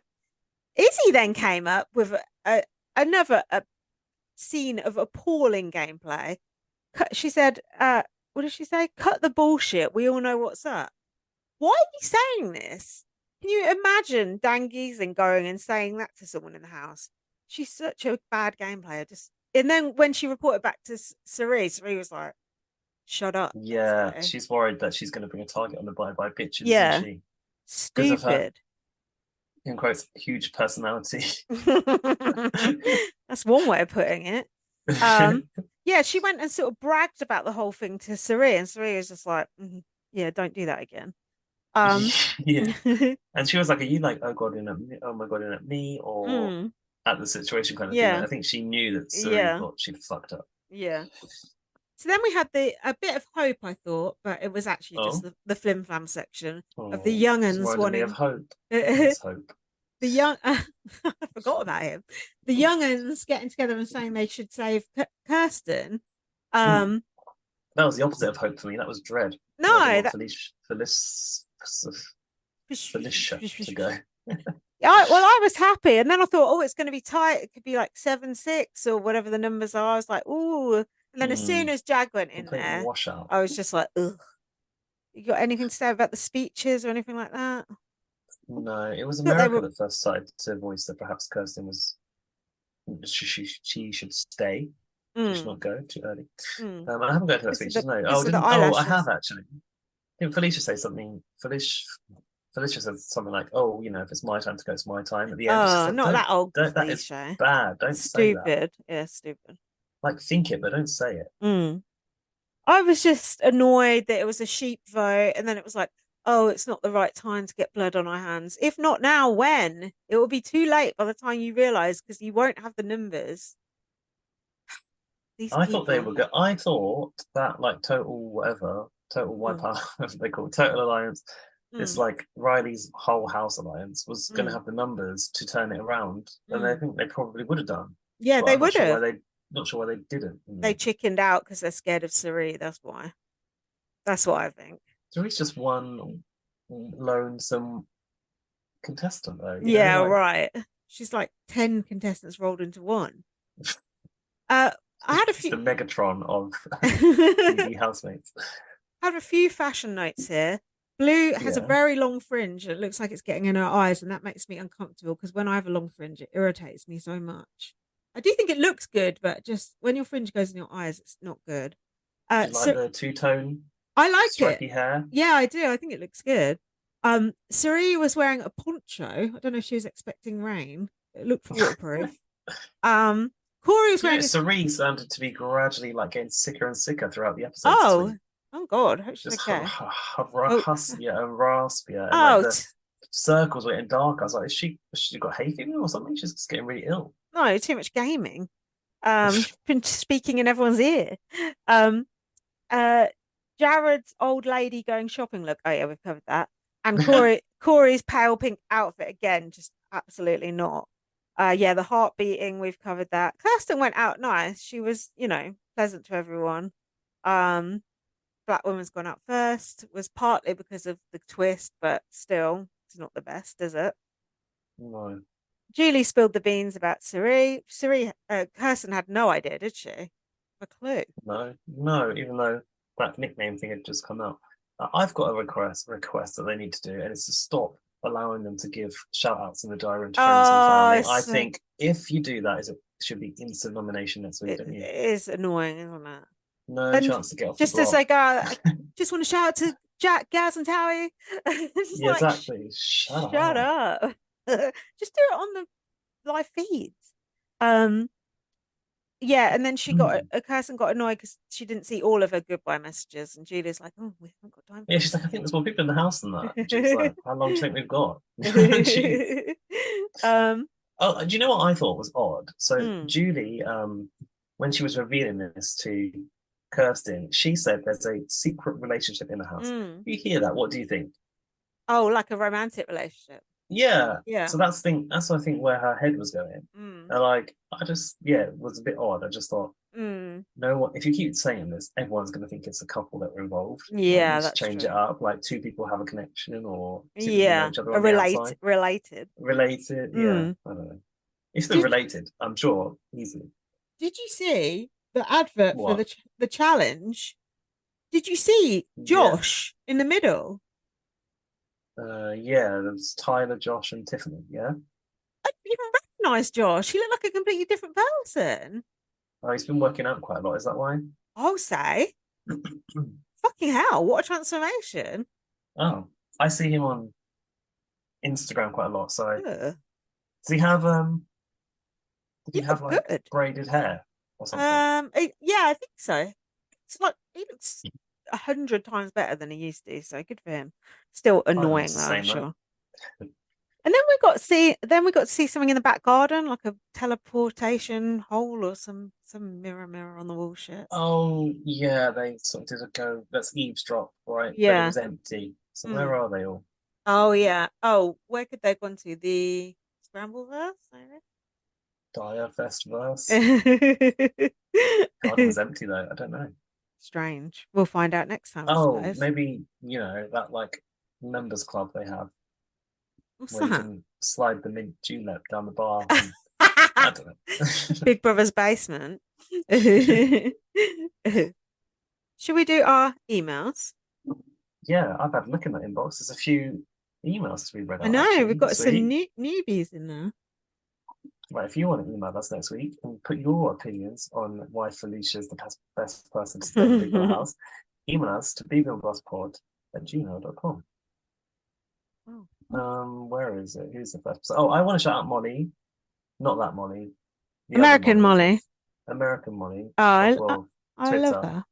Izzy then came up with another scene of appalling gameplay. She said, what did she say? Cut the bullshit. We all know what's up. Why are you saying this? Can you imagine Dan Giesing going and saying that to someone in the house? She's such a bad game player. Just, and then when she reported back to Cerie was like, "Shut up," Yeah, basically. she's worried that she's going to bring a target on the bye-bye pitches, isn't Yeah, she? Because of her, stupid. in quotes, huge personality. That's one way of putting it. Um, yeah, she went and sort of bragged about the whole thing to Cerie, and Cerie was just like, "Mhm, yeah, don't do that again." Yeah. And she was like, "Are you like, oh god, in at me? Oh my god, in at me, or mm, at the situation kind of thing?" Like, yeah, I think she knew that Suri yeah, thought she'd fucked up. yeah. So then we had a bit of hope, I thought, but it was actually just Oh, the flim flam section of the oh, this younguns reminded me of wanting Hope. the Where's Hope? young. I forgot about him. The younguns getting together and saying they should save Kirsten. Ooh, Um, that was the opposite of Hope for me. That was Dread. no, I didn't want that. Felicia to go. Well, I was happy, and then I thought, oh, it's going to be tight. It could be like 7-6 or whatever the numbers are. I was like, ooh. And then as soon Hmm. as Jag went in Complete there, washout. I was just like, ugh. You got anything to say about the speeches or anything like that? No, it was Thought they America were. that first started to voice that perhaps Kirsten was she should stay. She should Mm, not go too early. mm. I haven't got to her Because of speeches. No. Oh, the didn't. Oh, I eyelashes. have actually. Didn't Felicia say something? Felicia said something like, "Oh, if it's my time to go, it's my time." At the end, she Oh, said, not that old don't. That is cliche. bad. Don't say that. Stupid. Yeah, stupid. Like, think it, but don't say it." Mm. I was just annoyed that it was a sheep vote, and then it was like, oh, it's not the right time to get blood on our hands. If not now, when? It will be too late by the time you realize because you won't have the numbers. These I thought they people. were good. I thought that like total whatever, total Mm, wipeout, whatever they call it, total alliance. This mm, like Riley's whole house alliance was going to mm, have the numbers to turn it around, and I mm. think they probably would have done, Yeah, but they I'm not would sure why have. they didn't. They chickened out because they're scared of Suri. That's why. That's what I think. So he's just one lonesome contestant, though. Yeah, Like right. She's like 10 contestants rolled into one. Uh, I had a he's few. the Megatron of BB housemates. I have a few fashion notes here. Blue has a Yeah, very long fringe. It looks like it's getting in her eyes, and that makes me uncomfortable because when I have a long fringe, it irritates me so much. I do think it looks good, but just when your fringe goes in your eyes, it's not good. do you like So the two-tone I like it. stripy hair? Yeah, I do. I think it looks good. Suri was wearing a poncho. I don't know if she was expecting rain. It looked waterproof. Um, Corey was wearing a. Cerise started to be gradually like getting sicker and sicker throughout the episodes this Oh, week. oh God, how should Just okay? Oh, huskier and raspier, and like oh, the circles were getting dark. I was like, has she got hay fever or something? She's just getting really ill. no, too much gaming. Been speaking in everyone's ear. Um, uh, Jared's old lady going shopping look. Oh yeah, we've covered that. And Corey's pale pink outfit again, just absolutely not. Yeah, the heart beating, we've covered that. Kirsten went out nice. She was, pleasant to everyone. Um, Black Woman's gone out first. Was partly because of the twist, but still, it's not the best, is it? No, Julie spilled the beans about Suri. Kirsten had no idea, did she? A clue. no. Even though that nickname thing had just come out, I've got a request that they need to do, and it's to stop allowing them to give shout outs in the diary to friends and Oh, family. I think if you do that, it should be instant nomination next week, it don't you? is annoying, isn't it? No And chance to get off the just as block. they go, I just want to shout out to Jack, Gaz, and Towie. Just Yeah, like, exactly. Shut shut up. up. Just do it on the live feeds. Um, yeah, and then a Kirsten got annoyed because she didn't see all of her goodbye messages, and Julia's like, "Oh, we haven't got time Yeah, she's like, I think there's more people in the house than that. And she's like, for how long do you think we've got? Jeez. it." um, Oh, do you know what I thought was odd? So mm, Julie, when she was revealing this to Kirsten, she said there's a secret relationship in the house. mm. You hear that? What do you think? Oh, like a romantic relationship. Yeah. Yeah. So that's I think where her head was going. Mm, And like I just yeah, it was a bit odd. I just thought, mm. no one if you keep saying this, everyone's gonna think it's a couple that were involved. Like you Yeah, just that's change it true. up, like two people have a connection or two people know Yeah, each other a on the outside. related. Related, yeah. Mm. I don't know. If they're Did related, I'm sure easily. Did you see the advert for What? the challenge? Did you see Yeah. Josh in the middle? Yeah, there's Tyler, Josh, and Tiffany, yeah. I didn't even recognize Josh. He looked like a completely different person. Oh, he's been working out quite a lot, is that why? I'll say, fucking hell, what a transformation. Oh, I see him on Instagram quite a lot. So Ugh. does he have He looked like good. braided hair or something? Yeah, I think so. It's like he looks. 100 times better than he used to. So good for him. Still annoying Almost the though, I'm same though. sure. And then we got to see something in the back garden, like a teleportation hole or some mirror on the wall shit. Oh yeah, they sort of did a go. Let's eavesdrop, right? But it Yeah. was empty. So Mm. where are they all? Oh yeah. Oh, where could they have gone to? The Scrambleverse, Dire Festverse. maybe? Garden was empty though. I don't know. Strange. We'll find out next time, I Oh, suppose. maybe that like members club they have What's where you that? can slide the mint julep down the bar. And, I don't know. Big Brother's basement. Should we do our emails? Yeah, I've had a look in that inbox. There's a few emails to be read I out know we've actually got this some week. newbies in there. Right, if you want to email us next week and put your opinions on why Felicia's the best person to stay in the Big Brother house, email us to bbblastpod@gmail.com. Where is it? Who's the first person? Oh, I want to shout out Molly. Not that Molly. The other American Molly Molly. American Molly Oh, of I love Twitter. her.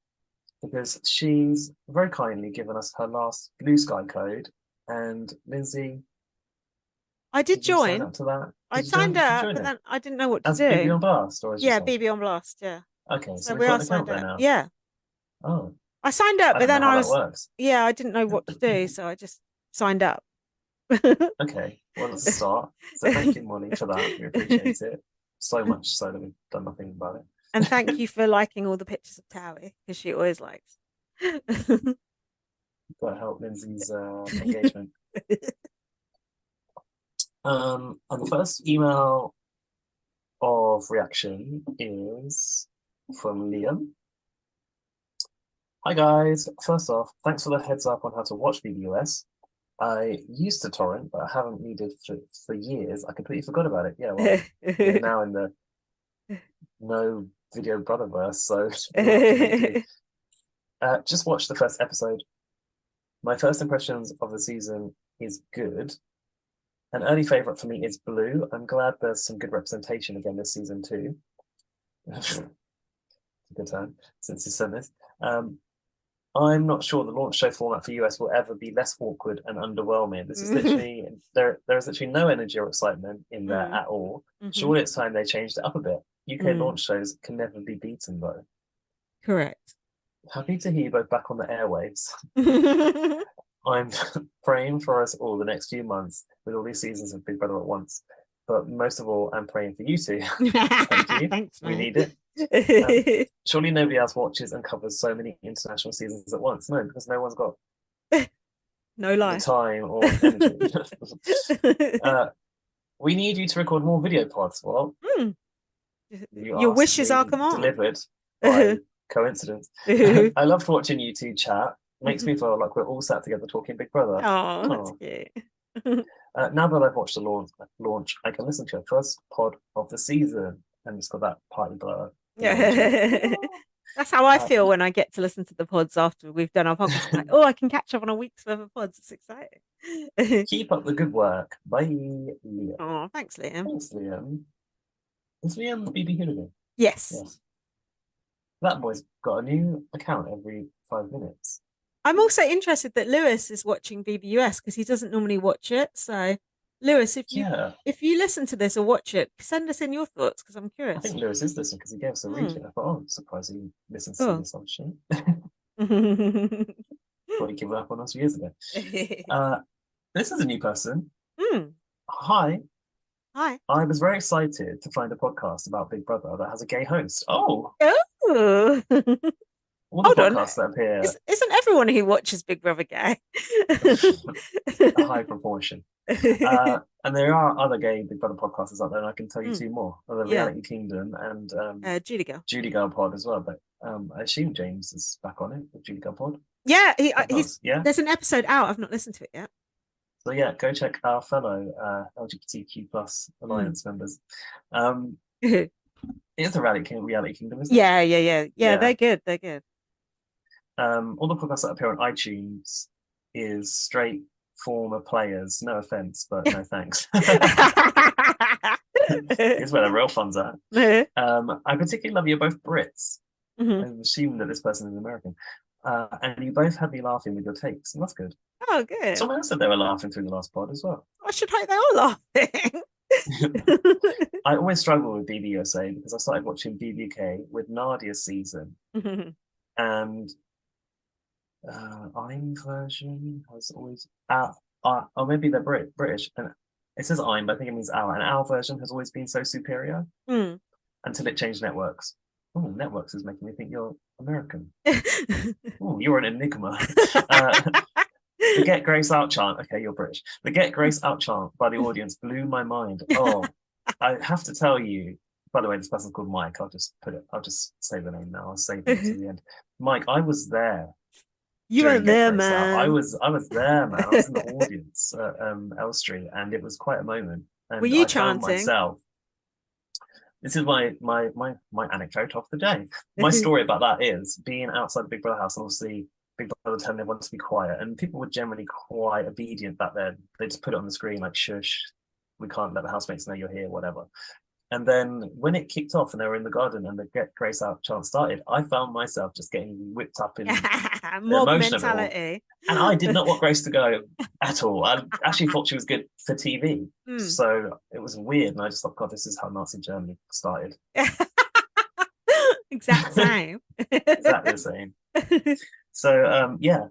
Because she's very kindly given us her last Blue Sky code. And Lindsay, I did did you sign join. up to that? I signed Did you up, join but it? then I didn't know what to As BB do. on Blast or as Yeah, yourself? BB on Blast. Yeah. Okay, So so we we've got are an signed account there up. now. Yeah. Oh, I signed up, I but don't know then how that works. yeah, I didn't know what to do, so I just signed up. Okay, well, that's a start. So thank you, Molly, for that. We appreciate it so much so that we've done nothing about it. And thank you for liking all the pictures of Towie because she always likes. Got to help Lindsay's engagement. And the first email of reaction is from Liam. Hi guys. First off, thanks for the heads up on how to watch BBUS. I used to torrent, but I haven't needed for years. I completely forgot about it. Yeah, well, we're now in the no video brotherverse, so we'll have to make do. Just watch the first episode. My first impressions of the season is good. An early favourite for me is Blue. I'm glad there's some good representation again this season too. Good time since you said this. I'm not sure the launch show format for US will ever be less awkward and underwhelming. This is literally there is literally no energy or excitement in there at all. Surely it's time they changed it up a bit. UK launch shows can never be beaten though. Correct. Happy to hear you both back on the airwaves. I'm praying for us all the next few months with all these seasons of Big Brother at once. But most of all, I'm praying for you two. Thank you. Thanks, we mate. need it. Surely nobody else watches and covers so many international seasons at once. No, because no one's got no lie. the time or energy. We need you to record more video pods. Well, your wishes are command. Delivered by coincidence. I loved watching you two chat. Makes me feel like we're all sat together talking Big Brother. Oh, that's cute. Now that I've watched the launch, I can listen to your first pod of the season, and it's got that party blur. That's how I feel when I get to listen to the pods after we've done our podcast. I'm like, oh, I can catch up on a week's worth of pods. It's exciting. Keep up the good work. Bye, Liam. Oh, thanks, Liam. Thanks, Liam. Is Liam BB Hooligan? Yes. That boy's got a new account every 5 minutes. I'm also interested that Lewis is watching BBUS because he doesn't normally watch it. So, Lewis, if you listen to this or watch it, send us in your thoughts because I'm curious. I think Lewis is listening because he gave us a rating. I thought, I'm surprised he listens to this on shit. Thought he gave up on us years ago. This is a new person. Hi. Hi. I was very excited to find a podcast about Big Brother that has a gay host. Oh. All the podcasts that appear. Isn't everyone who watches Big Brother gay? A high proportion. And there are other gay Big Brother podcasters out there, and I can tell you two more. The Reality Kingdom and Judy Girl. Judy Girl Pod as well. But I assume James is back on it with Judy Girl Pod. Yeah, there's an episode out. I've not listened to it yet. So yeah, go check our fellow LGBTQ plus alliance members. It's the Reality Kingdom, isn't it? Yeah. They're good. They're good. All the podcasts that appear on iTunes is straight former players. No offense, but no thanks. It's where the real fun's at. I particularly love you're both Brits. I'm assuming that this person is American. and you both had me laughing with your takes, and that's good. Oh, good. Someone else said they were laughing through the last pod as well. I should hope they are laughing. I always struggle with BBUSA because I started watching BBK with Nadia's season, and I'm version has always or maybe they're British, and it says I'm, but I think it means our, and our version has always been so superior until it changed networks. Oh, networks is making me think you're American. Oh, you're an enigma. The Get Grace Out chant. Okay, you're British. The Get Grace Out chant by the audience blew my mind. Oh, I have to tell you. By the way, this person's called Mike. I'll just say the name now. I'll save it to the end. Mike, I was there. You weren't there, man. I was there, man. I was in the audience at Elstree, and it was quite a moment. And were you I chanting? found myself. This is my anecdote of the day. My story about that is being outside the Big Brother house, and obviously Big Brother telling everyone to be quiet, and people were generally quite obedient back then. They just put it on the screen like, shush, we can't let the housemates know you're here, whatever. And then when it kicked off and they were in the garden and the Get Grace Out chant started, I found myself just getting whipped up in mob mentality. And I did not want Grace to go at all. I actually thought she was good for TV. So it was weird. And I just thought, God, this is how Nazi Germany started. Exact same. Exactly the same. So yeah,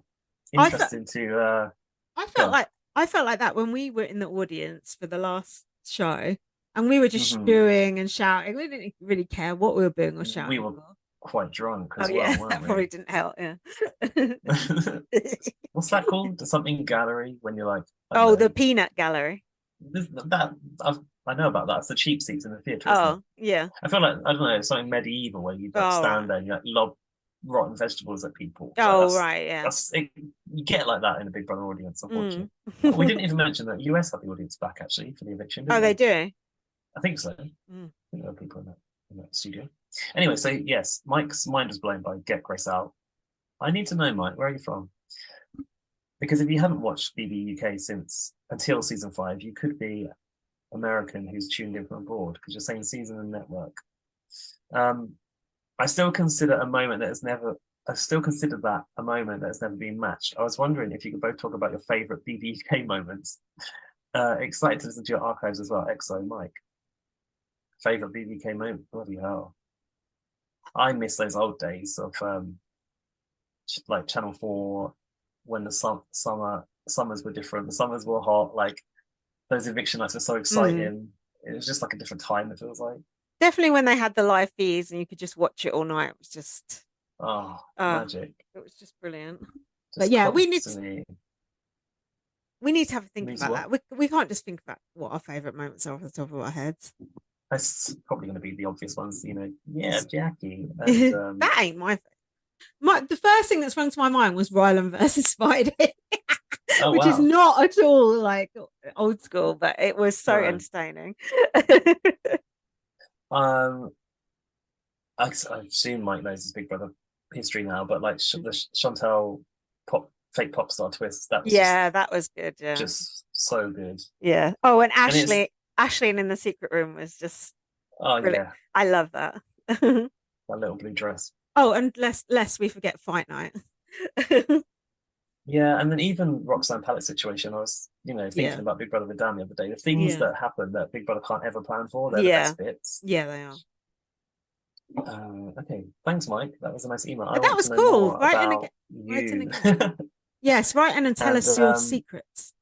interesting to I felt like that when we were in the audience for the last show. And we were just booing and shouting. We didn't really care what we were booing or shouting. We were quite drunk as well, yeah, weren't that we? probably didn't help, yeah. What's that called? Something gallery when you're like... the peanut gallery. I know about that. It's the cheap seats in the theatre, yeah. I feel like, I don't know, something medieval where you stand there and you lob rotten vegetables at people. Right, yeah. You get like that in a Big Brother audience, unfortunately. We didn't even mention that US had the audience back, actually, for the eviction. They do? I think so. I think there are people in that studio. Anyway, so yes, Mike's mind was blown by Get Grace Out. I need to know, Mike, where are you from? Because if you haven't watched BB UK until season 5, you could be American who's tuned in from abroad because you're saying season and network. I still consider that a moment that has never been matched. I was wondering if you could both talk about your favorite BB UK moments. Excited to listen to your archives as well, XO Mike. Favorite BBK moment? Bloody hell! I miss those old days of like Channel 4 when the summers were different. The summers were hot. Like those eviction nights were so exciting. It was just like a different time. It feels like definitely when they had the live feeds and you could just watch it all night. It was just magic. It was just brilliant. But yeah, we need to have a think about that. We can't just think about what our favorite moments are off the top of our heads. That's probably going to be the obvious ones, Yeah, Jackie. And, that ain't my favorite. The first thing that sprung to my mind was Ryland versus Spidey, which is not at all like old school, but it was so entertaining. I assume Mike knows his Big Brother history now, but like the Chantal fake pop star twist, that was that was good. Yeah, just so good. Yeah. Oh, and Ashley in the secret room was just brilliant. I love that. That little blue dress. Oh, and lest we forget Fight Night. Yeah, and then even Roxanne Pallet's situation, I was, thinking about Big Brother with Dan the other day. The things that happen that Big Brother can't ever plan for, they're the best bits. Yeah, they are. Okay, thanks, Mike. That was a nice email. That was cool. Write in again. Yes, write in and tell us your secrets.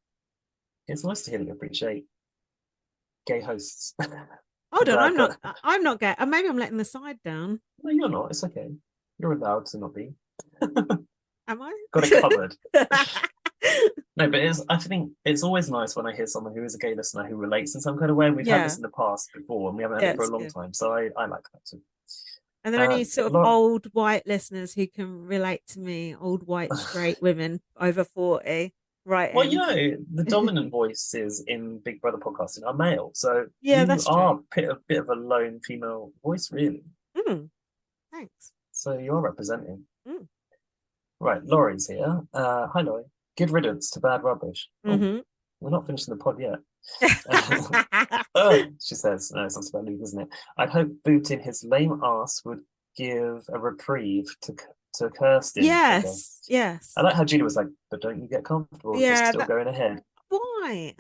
It's nice to hear that you appreciate gay hosts. Hold on, I'm not gay. Maybe I'm letting the side down. No, you're not. It's okay. You're allowed to not be. Am I? Got it covered. No, but I think it's always nice when I hear someone who is a gay listener who relates in some kind of way. We've had this in the past before, and we haven't had it for a long time. So I like that too. And there are any sort of old white listeners who can relate to me, old white straight women over 40. Right. Well, the dominant voices in Big Brother podcasting are male. So that's are a bit of a lone female voice, really. Thanks. So you are representing. Right, Laurie's here. Hi, Laurie. Good riddance to bad rubbish. Oh, we're not finishing the pod yet. She says, no, it's not about Luke, isn't it? I'd hope booting his lame ass would give a reprieve to to Kirsten, I guess. Yes. I like how Julie was like, but don't you get comfortable, just Yeah, still going ahead. why?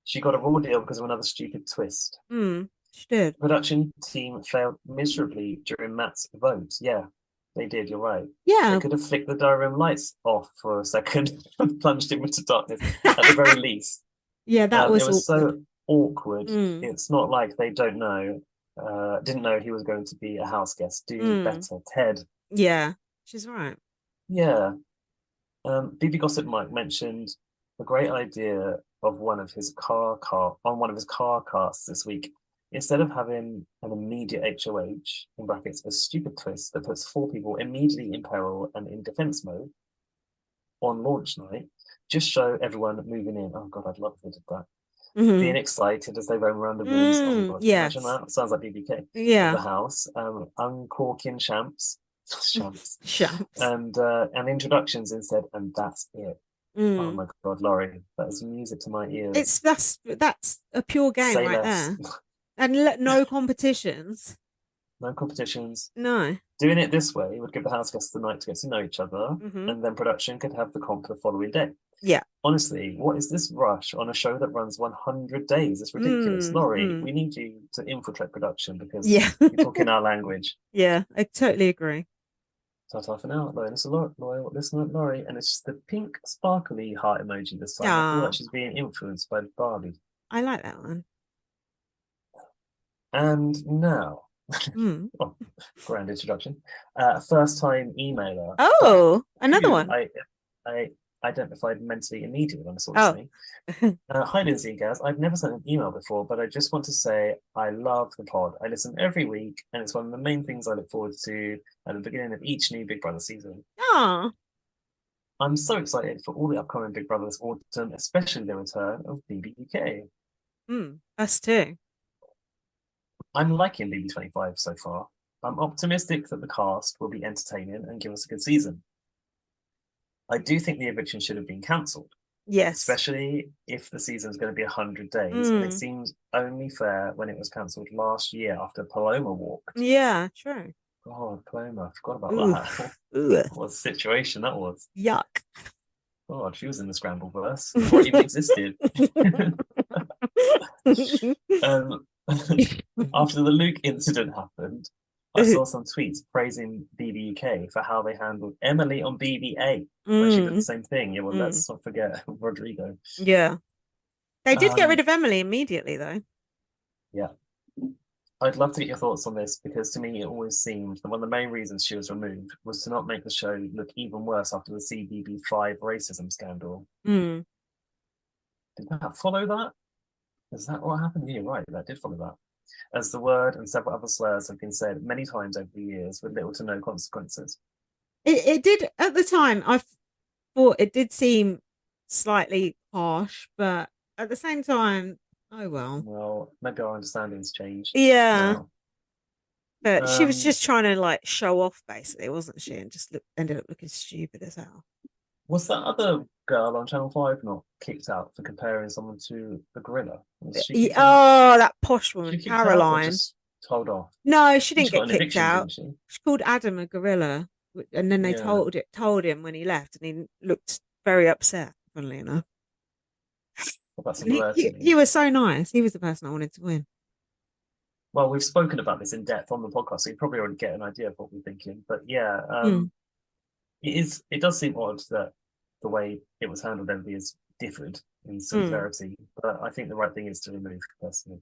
She got a raw deal because of another stupid twist. She did. The production team failed miserably during Matt's vote. Yeah, they did, you're right. They Yeah. could have flicked the diary room lights off for a second and plunged him into darkness, at the very least. Yeah, that It was was awkward. so awkward. It's not like they didn't know he was going to be a house guest. Do better, Ted. Yeah, she's right. Yeah. BB Gossip Mike mentioned the great idea of one of his car casts this week. Instead of having an immediate HOH, in brackets, a stupid twist that puts 4 people immediately in peril and in defense mode on launch night, just show everyone moving in. Oh God, I'd love if they did that. Being excited as they roam around the rooms. Oh my God, Yes. imagine that. Sounds like BBK. Yeah. Of the house. Uncorking champs. Champs. And introductions instead, and that's it. Oh my God, Laurie, that is music to my ears. That's a pure game Say right less. there. And no competitions. No competitions. No. Doing it this way would give the house guests the night to get to know each other, and then production could have the comp the following day. Yeah. Honestly, what is this rush on a show that runs 100 days? It's ridiculous. Laurie, we need you to infiltrate production because you're talking our language. Yeah, I totally agree. Ta-ta for now, loyal listener Laurie, and it's just the pink sparkly heart emoji this time. I feel like she's being influenced by Barbie. I like that one. And now, oh, grand introduction. First time emailer. Oh, another one. I identified mentally immediately when I saw this name. Hi, Lindsay and Gaz. I've never sent an email before, but I just want to say I love the pod. I listen every week, and it's one of the main things I look forward to at the beginning of each new Big Brother season. Oh. I'm so excited for all the upcoming Big Brother this autumn, especially the return of BB25. Us too. I'm liking BB25 so far. I'm optimistic that the cast will be entertaining and give us a good season. I do think the eviction should have been cancelled. Yes. Especially if the season's going to be 100 days. And it seemed only fair when it was cancelled last year after Paloma walked. Yeah, true. God, Paloma, I forgot about that. What a situation that was. Yuck. God, she was in the Scrambleverse before it even existed. After the Luke incident happened, I saw some tweets praising BBUK for how they handled Emily on BB8 when she did the same thing. Yeah, well, let's not forget Rodrigo. Yeah. They did get rid of Emily immediately, though. Yeah. I'd love to get your thoughts on this because to me it always seemed that one of the main reasons she was removed was to not make the show look even worse after the CBB5 racism scandal. Did that follow that? Is that what happened? Yeah, right, that did follow that. As the word and several other slurs have been said many times over the years with little to no consequences. It did at the time. I thought it did seem slightly harsh, but at the same time, oh well. Well, maybe our understanding's changed. Yeah. Now. But she was just trying to like show off, basically, wasn't she? And just ended up looking stupid as hell. Was that other girl on Channel 5 not kicked out for comparing someone to the gorilla? That posh woman, Caroline. Just told off. No, she didn't get kicked out. Didn't she? She called Adam a gorilla, and then they told him when he left, and he looked very upset. Funnily enough, he was so nice. He was the person I wanted to win. Well, we've spoken about this in depth on the podcast, so you probably already get an idea of what we're thinking. But yeah, it does seem odd that the way it was handled is differed in severity, but I think the right thing is to remove personally.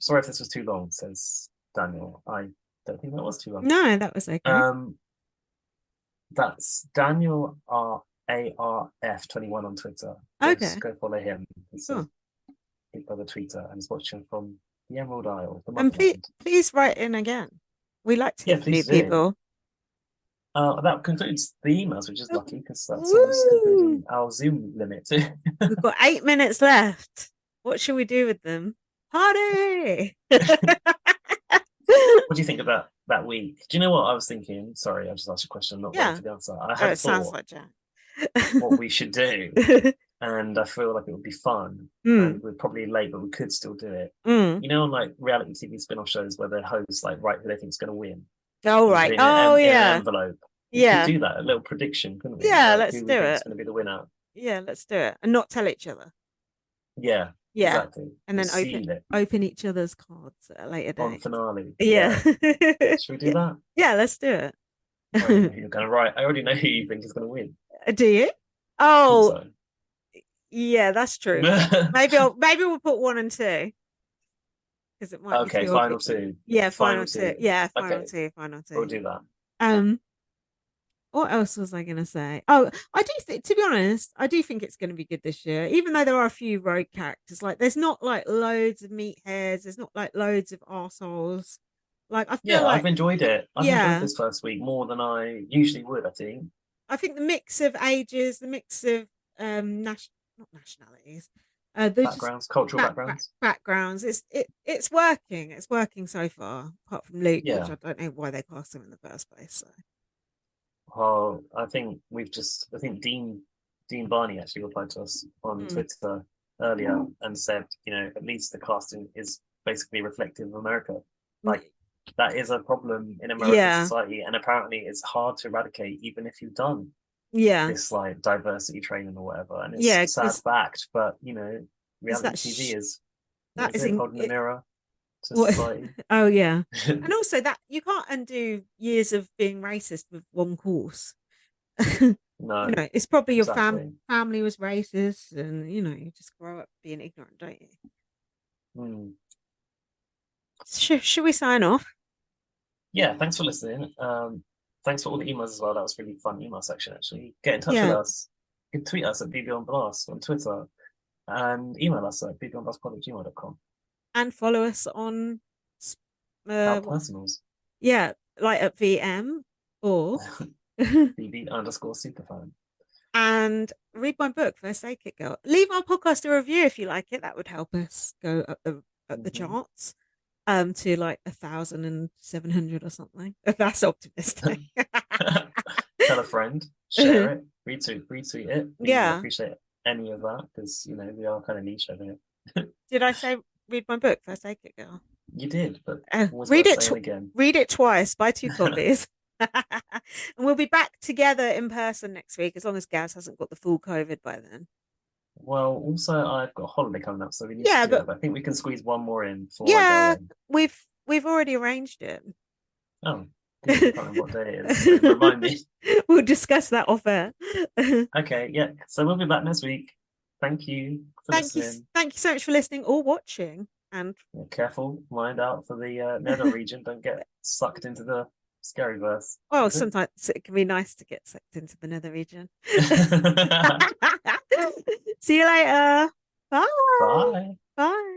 Sorry if this was too long, says Daniel. I don't think that was too long. No, that was okay. That's Daniel ARF21 on Twitter. Okay. Go follow him. He's a Big Brother tweeter and he's watching from the Emerald Isle. And please write in again. We like to hear from people. That concludes the emails, which is lucky because that's almost concluding our Zoom limit. We've got 8 minutes left. What should we do with them? Party! What do you think about that week? Do you know what I was thinking? Sorry, I just asked a question. I'm not waiting for the answer. I had sounds like Jack. What we should do, and I feel like it would be fun. And we're probably late, but we could still do it. You know, on like reality TV spin-off shows where the hosts like write who they think is going to win. Oh, and put right. it Oh, in an yeah. envelope. We could Yeah. do that, a little prediction, couldn't we? Yeah, Like let's who do we think is it. going to be the winner. Yeah, let's do it. And not tell each other. Yeah, Yeah. exactly. And We'll then seal it open each other's cards at a later on date. finale. Yeah. Yeah. Should we do Yeah. that? Yeah, let's do I already know it. who you're going to write. I already know who you think is going to win. Do you? I think Oh, so. yeah, that's true. Maybe we'll put one and two because it might be Okay, too obvious. final two. Yeah, Final final two. two. Yeah, final Okay, two, final we'll two. do that. Um, what else was I gonna say? Oh, I do think, to be honest, I do think it's gonna be good this year, even though there are a few rogue characters. Like, there's not like loads of meatheads, there's not like loads of arseholes. Like, I feel Yeah, I've like, enjoyed it. I've enjoyed yeah, this first week more than I usually would, I think. I think the mix of ages, the mix of not nationalities, there's just Backgrounds, cultural backgrounds. backgrounds. It's working. It's working so far, apart from Luke, which Yeah. I don't know why they cast him in the first place. So. Well, I think I think Dean Barney actually replied to us on Mm. Twitter earlier and said, at least the casting is basically reflective of America. Like, that is a problem in American Yeah, society, and apparently it's hard to eradicate even if you've done yeah, this like diversity training or whatever. And it's yeah. a sad Because fact, but reality that TV is what that is is it? in Holding a mirror to what? society. Oh, yeah, and also that you can't undo years of being racist with one course. No, It's probably your exactly. family was racist, and you just grow up being ignorant, don't you? Hmm. Should we sign off? Yeah, thanks for listening. Thanks for all the emails as well. That was a really fun email section, actually. Get in touch with Yeah, us. You can tweet us at BB on Blast on Twitter and email us at bbonblastpod@gmail.com. and follow us on Our what? personals, Yeah, like at VM or BB_superfan. and read my book, First Aid Kit Girl. Leave our podcast a review if you like it. That would help us go up the Mhm. charts. To like 1,700 or something. If that's optimistic. Tell a friend, share it, retweet it. We would Yeah. appreciate any of that because we are kind of niche over here. Did I say read my book, First Aid Kit Girl? You did, but always Read worth it. saying again. Read it twice. Buy 2 copies. And we'll be back together in person next week, as long as Gaz hasn't got the full COVID by then. Well, also I've got a holiday coming up, so we need to Yeah, do it. but But I think we can squeeze one more in before I go yeah, away. we've already arranged it. Oh, good. I can't remember what day it is. So remind me. We'll discuss that off air. Okay, yeah. So we'll be back next week. Thank you for listening. Thank you so much for listening or watching. And Yeah, careful, mind out for the nether region. Don't get sucked into the scary verse. well, sometimes it can be nice to get sucked into the nether region. See you later. Bye. Bye. Bye.